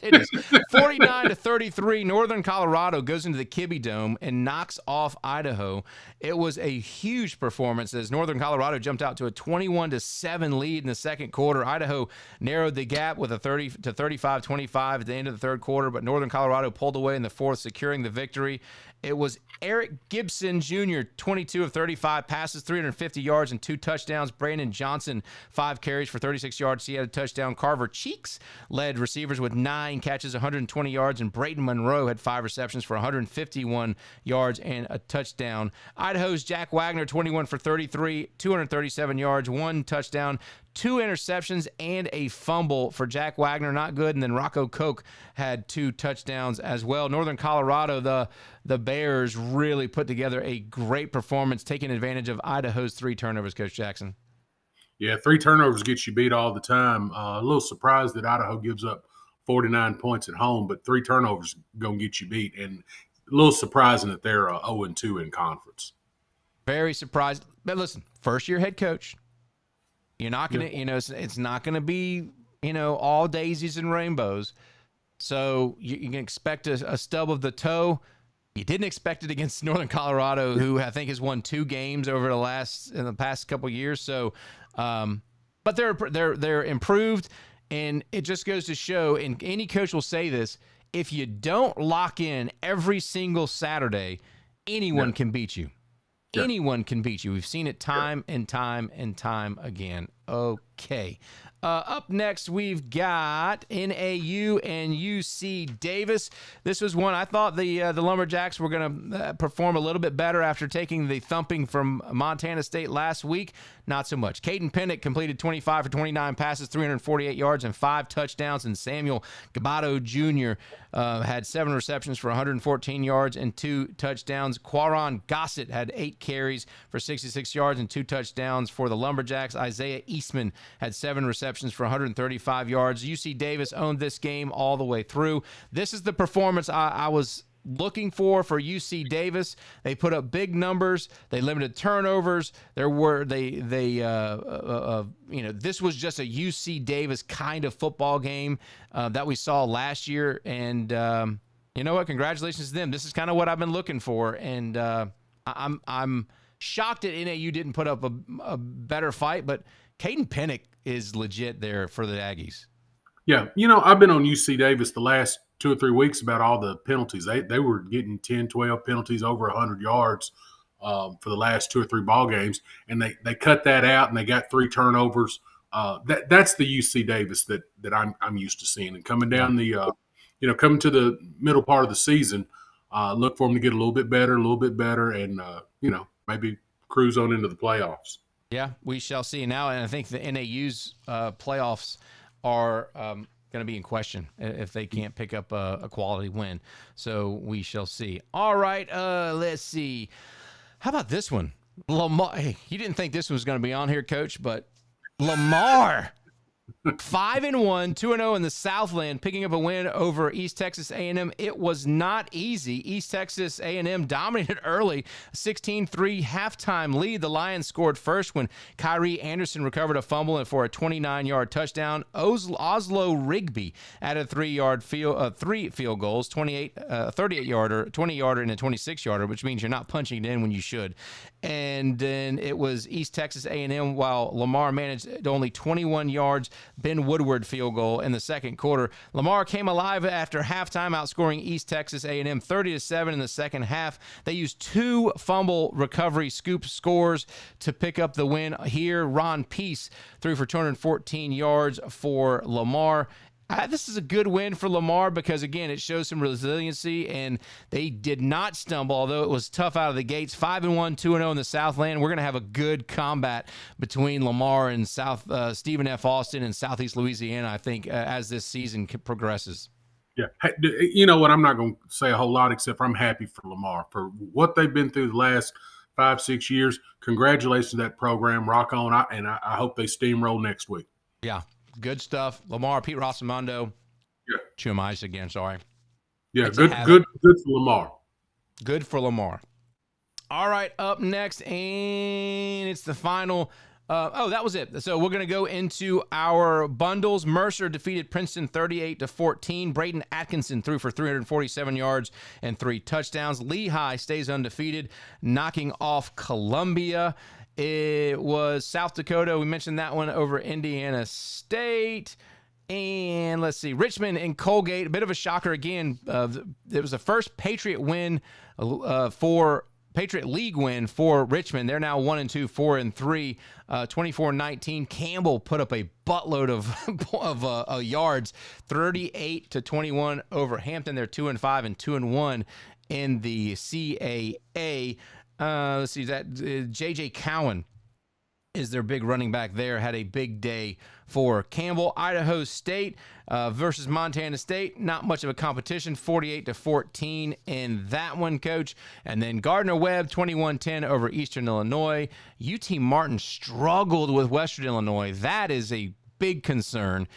Speaker 1: It is 49-33. Northern Colorado goes into the Kibbe Dome and knocks off Idaho. It was a huge performance as Northern Colorado jumped out to a 21-7 lead in the second quarter. Idaho narrowed the gap with a 35-25 at the end of the third quarter, but Northern Colorado pulled away in the fourth, securing the victory. It was Eric Gibson Jr., 22 of 35 passes, 350 yards and 2 touchdowns. Brandon Johnson, 5 carries for 36 yards. He had a touchdown. Carver Cheeks led receivers with 9 catches, 120 yards, and Braden Monroe had 5 receptions for 151 yards and a touchdown. Idaho's Jack Wagner, 21 for 33, 237 yards, 1 touchdown. 2 interceptions and a fumble for Jack Wagner, not good. And then Rocco Koch had 2 touchdowns as well. Northern Colorado, the Bears really put together a great performance, taking advantage of Idaho's 3 turnovers, Coach Jackson.
Speaker 2: Yeah, 3 turnovers get you beat all the time. A little surprised that Idaho gives up 49 points at home, but 3 turnovers going to get you beat. And a little surprising that they're 0-2 in conference.
Speaker 1: Very surprised. But listen, first-year head coach. You're not going to, it's not going to be, all daisies and rainbows. So you can expect a stub of the toe. You didn't expect it against Northern Colorado, who I think has won 2 games in the past couple of years. So, but they're improved, and it just goes to show. And any coach will say this: if you don't lock in every single Saturday, anyone can beat you. Anyone can beat you. We've seen it time and time and time again. Okay. Up next, we've got NAU and UC Davis. This was one I thought the Lumberjacks were going to perform a little bit better after taking the thumping from Montana State last week. Not so much. Caden Pennick completed 25 for 29 passes, 348 yards, and 5 touchdowns. And Samuel Gabato Jr. Had 7 receptions for 114 yards and 2 touchdowns. Quaron Gossett had 8 carries for 66 yards and 2 touchdowns for the Lumberjacks. Isaiah Eastman had 7 receptions for 135 yards. UC Davis owned this game all the way through. This is the performance I was looking for UC Davis. They put up big numbers. They limited turnovers. This was just a UC Davis kind of football game that we saw last year. And you know what? Congratulations to them. This is kind of what I've been looking for. And I'm shocked that NAU didn't put up a better fight, but Caden Pennick is legit there for the Aggies.
Speaker 2: Yeah, I've been on UC Davis the last 2 or 3 weeks about all the penalties. They were getting 10, 12 penalties over 100 yards for the last 2 or 3 ball games, and they cut that out and they got 3 turnovers. That's the UC Davis that I'm used to seeing. And coming down coming to the middle part of the season, look for them to get a little bit better, and maybe cruise on into the playoffs.
Speaker 1: Yeah, we shall see now, and I think the NAU's playoffs are going to be in question if they can't pick up a quality win. So we shall see. All right, let's see. How about this one? Lamar. Hey, you didn't think this one was going to be on here, Coach, but Lamar. 5-1, 2-0 in the Southland, picking up a win over East Texas A&M. It was not easy. East Texas A&M dominated early, 16-3 halftime lead. The Lions scored first when Kyrie Anderson recovered a fumble and for a 29-yard touchdown. Oslo Rigby added 3 field goals, 38-yarder, 20-yarder, and a 26-yarder, which means you're not punching it in when you should. And then it was East Texas A&M, while Lamar managed only 21 yards. Ben Woodward field goal in the second quarter. Lamar came alive after halftime, outscoring East Texas A&M 30-7 in the second half. They used 2 fumble recovery scoop scores to pick up the win here. Ron Peace threw for 214 yards for Lamar. This is a good win for Lamar because, again, it shows some resiliency, and they did not stumble, although it was tough out of the gates. 5-1, 2-0 in the Southland. We're going to have a good combat between Lamar and Stephen F. Austin and Southeast Louisiana, I think, as this season progresses.
Speaker 2: Yeah. You know what? I'm not going to say a whole lot except I'm happy for Lamar. For what they've been through the last 5-6 years, congratulations to that program. Rock on, and I hope they steamroll next week.
Speaker 1: Yeah. Good stuff. Lamar, Pete Rosamondo.
Speaker 2: Yeah.
Speaker 1: Chew my eyes again, sorry.
Speaker 2: Yeah, good for Lamar.
Speaker 1: Good for Lamar. All right, up next, and it's the final. That was it. So we're going to go into our bundles. Mercer defeated Princeton 38-14. Braden Atkinson threw for 347 yards and 3 touchdowns. Lehigh stays undefeated, knocking off Columbia. It was South Dakota. We mentioned that one over Indiana State. And let's see, Richmond and Colgate, a bit of a shocker again. It was the first Patriot win Patriot League win for Richmond. They're now 1-2, 4-3, 24-19. Campbell put up a buttload of yards, 38-21 over Hampton. They're 2-5 and 2-1 in the CAA. Let's see, that J.J. Cowan is their big running back there, had a big day for Campbell. Idaho State versus Montana State, not much of a competition, 48-14 in that one, Coach. And then Gardner-Webb, 21-10 over Eastern Illinois. UT Martin struggled with Western Illinois. That is a big concern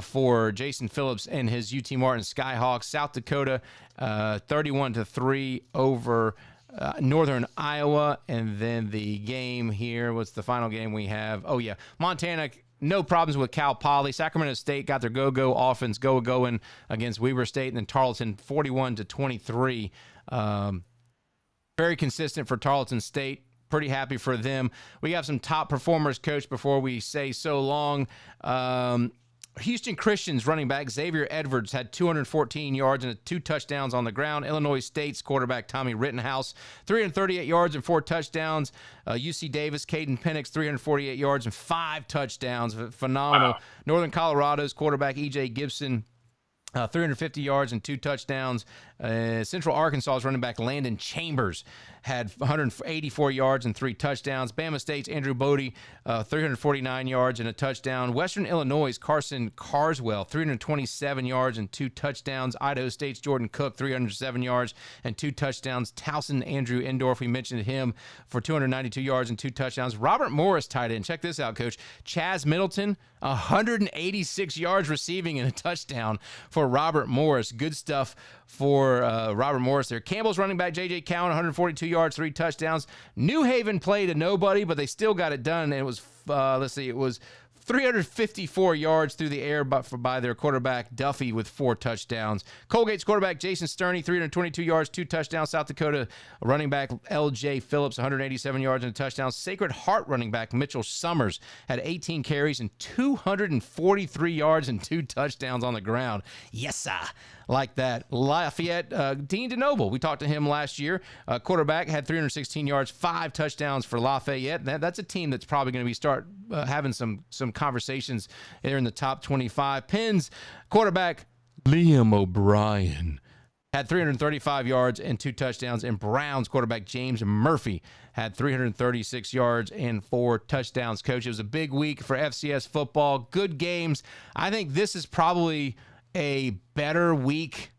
Speaker 1: for Jason Phillips and his UT Martin Skyhawks. South Dakota, 31-3 over Northern Iowa. And then the game here, what's the final game we have? Oh, yeah, Montana, no problems with Cal Poly. Sacramento State got their go-go offense going against Weber State. And then Tarleton, 41-23. Very consistent for Tarleton State. Pretty happy for them. We have some top performers, Coach, before we say so long. Houston Christian's running back Xavier Edwards had 214 yards and 2 touchdowns on the ground. Illinois State's quarterback Tommy Rittenhouse, 338 yards and 4 touchdowns. UC Davis, Caden Penix, 348 yards and 5 touchdowns. Phenomenal. Wow. Northern Colorado's quarterback E.J. Gibson, 350 yards and 2 touchdowns. Central Arkansas's running back Landon Chambers had 184 yards and 3 touchdowns. Bama State's Andrew Bodie, 349 yards and a touchdown. Western Illinois' Carson Carswell, 327 yards and 2 touchdowns. Idaho State's Jordan Cook, 307 yards and 2 touchdowns. Towson Andrew Endorf, we mentioned him, for 292 yards and 2 touchdowns. Robert Morris, tight end. Check this out, Coach. Chaz Middleton, 186 yards receiving and a touchdown for Robert Morris. Good stuff for Robert Morris there. Campbell's running back J.J. Cowan, 142 yards, 3 touchdowns. New Haven played a nobody, but they still got it done. And it was, it was 354 yards through the air by their quarterback Duffy with 4 touchdowns. Colgate's quarterback Jason Sterney, 322 yards, 2 touchdowns. South Dakota running back L.J. Phillips, 187 yards and a touchdown. Sacred Heart running back Mitchell Summers had 18 carries and 243 yards and 2 touchdowns on the ground. Yes, sir. Like that. Lafayette, Dean DeNoble, we talked to him last year. Quarterback had 316 yards, 5 touchdowns for Lafayette. That's a team that's probably going to start having some conversations there in the top 25. Penn's quarterback Liam O'Brien had 335 yards and 2 touchdowns. And Brown's quarterback James Murphy had 336 yards and 4 touchdowns. Coach, it was a big week for FCS football. Good games. I think this is probably a better week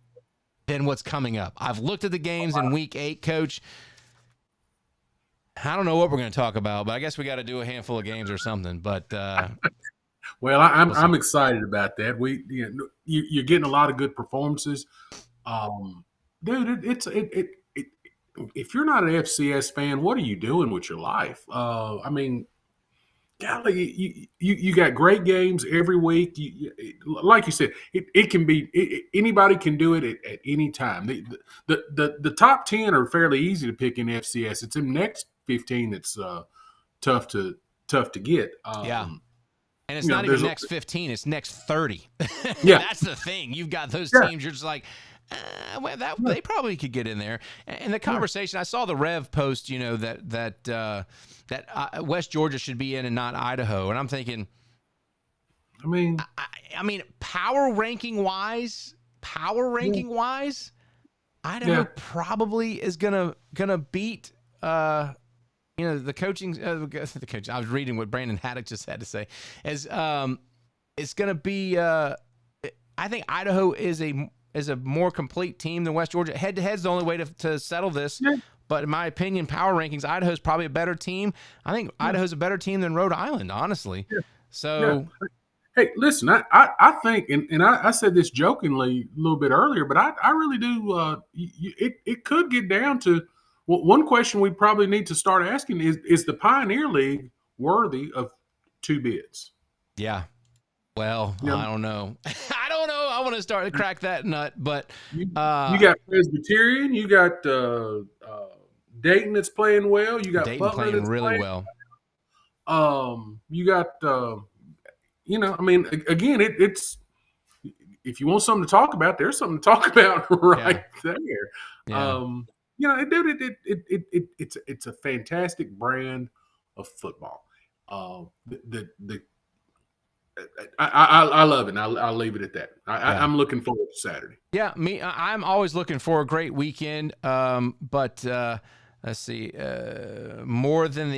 Speaker 1: than what's coming up. I've looked at the games in week 8, Coach. I don't know what we're going to talk about, but I guess we got to do a handful of games or something. But
Speaker 2: well, I'm excited about that. You're getting a lot of good performances, dude. If you're not an FCS fan, what are you doing with your life? I mean, golly, you got great games every week. Like you said, it can be anybody can do it at any time. The top 10 are fairly easy to pick in FCS. It's in next 15 that's tough to get.
Speaker 1: Yeah. And it's not even next 15, it's next 30.
Speaker 2: Yeah.
Speaker 1: That's the thing. You've got those teams, you're just like, they probably could get in there. And the conversation, I saw the Rev post, that West Georgia should be in and not Idaho. And I'm thinking,
Speaker 2: I mean,
Speaker 1: power ranking wise, Idaho probably is gonna beat the coaching. The coach. I was reading what Brandon Haddock just had to say. It's gonna be. I think Idaho is a more complete team than West Georgia. Head to head is the only way to settle this. Yeah. But in my opinion, power rankings, Idaho's probably a better team. I think Idaho's a better team than Rhode Island, honestly. Yeah. So,
Speaker 2: hey, listen, I think, and I said this jokingly a little bit earlier, but I really do. It could get down to one question we probably need to start asking is the Pioneer League worthy of 2 bids?
Speaker 1: Yeah. Well, I don't know. I want to start to crack that nut, but
Speaker 2: you got Presbyterian, you got Dayton that's playing well, you got
Speaker 1: Dayton
Speaker 2: Butler
Speaker 1: playing really well.
Speaker 2: You got again, it's if you want something to talk about, there's something to talk about there. Yeah. Dude, it's a fantastic brand of football. I love it. And I'll leave it at that. I'm looking forward to Saturday.
Speaker 1: Yeah, I'm always looking for a great weekend. But let's see, more than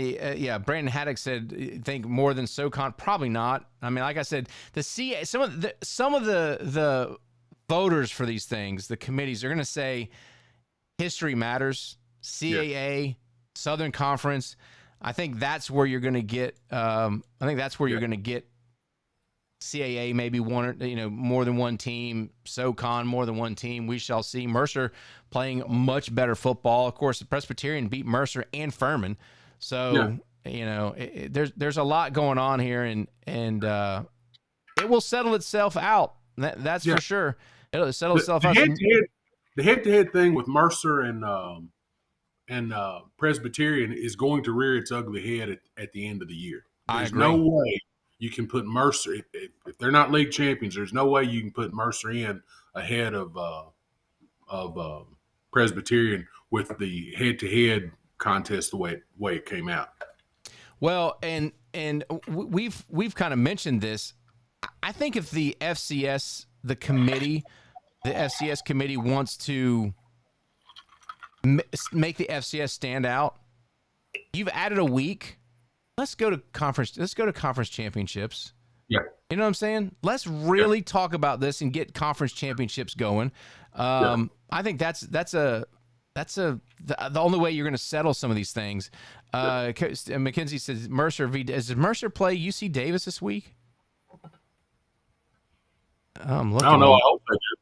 Speaker 1: Brandon Haddock said, think more than SoCon. Probably not. I mean, like I said, some of the voters for these things, the committees, are going to say history matters. CAA, Southern Conference. I think that's where you're going to get. You're going to get CAA maybe one, more than one team. SoCon more than one team. We shall see. Mercer playing much better football. Of course, the Presbyterian beat Mercer and Furman. So there's a lot going on here, and it will settle itself out. That's for sure. It'll settle itself out.
Speaker 2: The head-to-head thing with Mercer and Presbyterian is going to rear its ugly head at the end of the year. There's no way you can put Mercer. If they're not league champions, there's no way you can put Mercer in ahead of Presbyterian with the head-to-head contest the way it came out.
Speaker 1: Well, and we've kind of mentioned this. I think if the FCS committee wants to make the FCS stand out, you've added a week. Let's go to conference championships.
Speaker 2: Yeah.
Speaker 1: You know what I'm saying? Let's really talk about this and get conference championships going. I think that's the only way you're going to settle some of these things. Mackenzie says does Mercer play UC Davis this week? I'm looking.
Speaker 2: I don't know. I hope they do.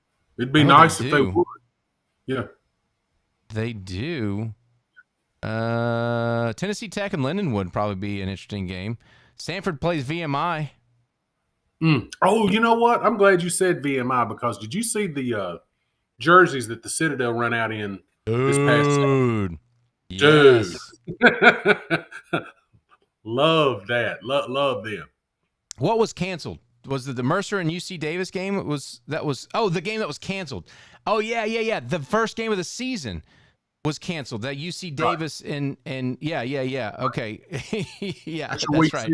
Speaker 2: It'd be nice if they would. Yeah. They
Speaker 1: do. Tennessee Tech and Linden would probably be an interesting game. Stanford plays VMI.
Speaker 2: Oh, you know what? I'm glad you said VMI, because did you see the jerseys that the Citadel run out in this past Saturday?
Speaker 1: Yes.
Speaker 2: Dude. Love that. Love them.
Speaker 1: What was canceled? Was it the Mercer and UC Davis game? The game that was canceled. Oh, yeah. The first game of the season was canceled. That UC Davis and yeah. Okay. Yeah, that's right.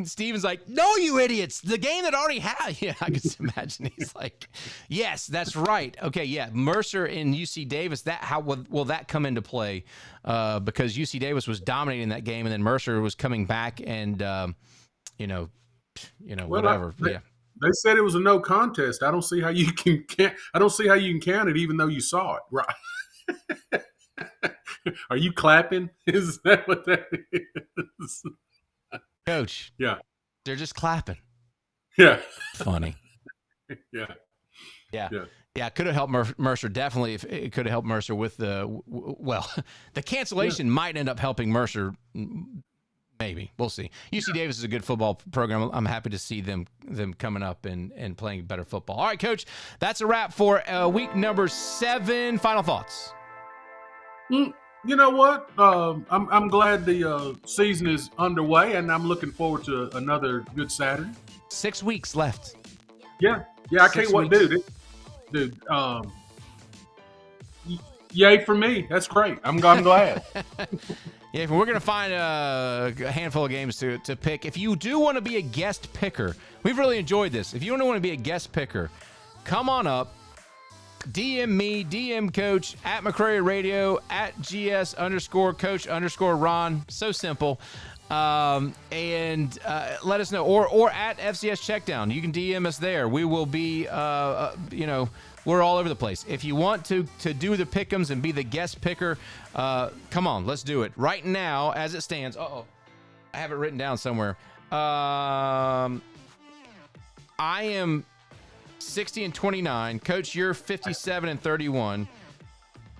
Speaker 1: Steven's like, no, you idiots. The game that already had. Yeah, I can imagine. He's like, yes, that's right. Okay, yeah. Mercer and UC Davis, how will that come into play? Because UC Davis was dominating that game, and then Mercer was coming back and, whatever.
Speaker 2: They said it was a no contest. I don't see how you can count it even though you saw it. Right. Are you clapping? Is that what that is?
Speaker 1: Coach.
Speaker 2: Yeah.
Speaker 1: They're just clapping.
Speaker 2: Yeah.
Speaker 1: Funny.
Speaker 2: Yeah.
Speaker 1: It could have helped Mercer. Definitely, if it could have helped Mercer with the cancellation might end up helping Mercer. Maybe. We'll see. UC Davis is a good football program. I'm happy to see them coming up and playing better football. All right, Coach, that's a wrap for week number 7. Final thoughts.
Speaker 2: You know what? I'm glad the season is underway, and I'm looking forward to another good Saturday.
Speaker 1: 6 weeks left.
Speaker 2: Yeah. I can't wait, dude. Yay for me. That's great. I'm glad.
Speaker 1: Yeah, we're going to find a handful of games to pick. If you do want to be a guest picker, we've really enjoyed this. If you don't want to be a guest picker, come on up. DM me, DM Coach, at McCreary Radio, at GS_Coach_Ron. So simple. And let us know. Or at FCS CheckDown. You can DM us there. We will be, we're all over the place. If you want to do the pick'ems and be the guest picker, come on, let's do it. Right now, as it stands, I have it written down somewhere. I am 60-29. Coach, you're 57-31.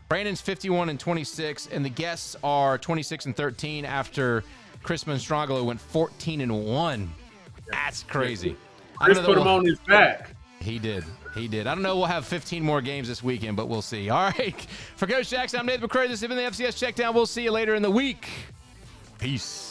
Speaker 1: Brandon's 51-26, and the guests are 26-13 after Chris Monstrangelo went 14-1. That's crazy.
Speaker 2: Chris put him on his back.
Speaker 1: He did. I don't know. We'll have 15 more games this weekend, but we'll see. All right. For Coach Jackson, I'm Nathan McCreary. This has been the FCS Checkdown. We'll see you later in the week. Peace.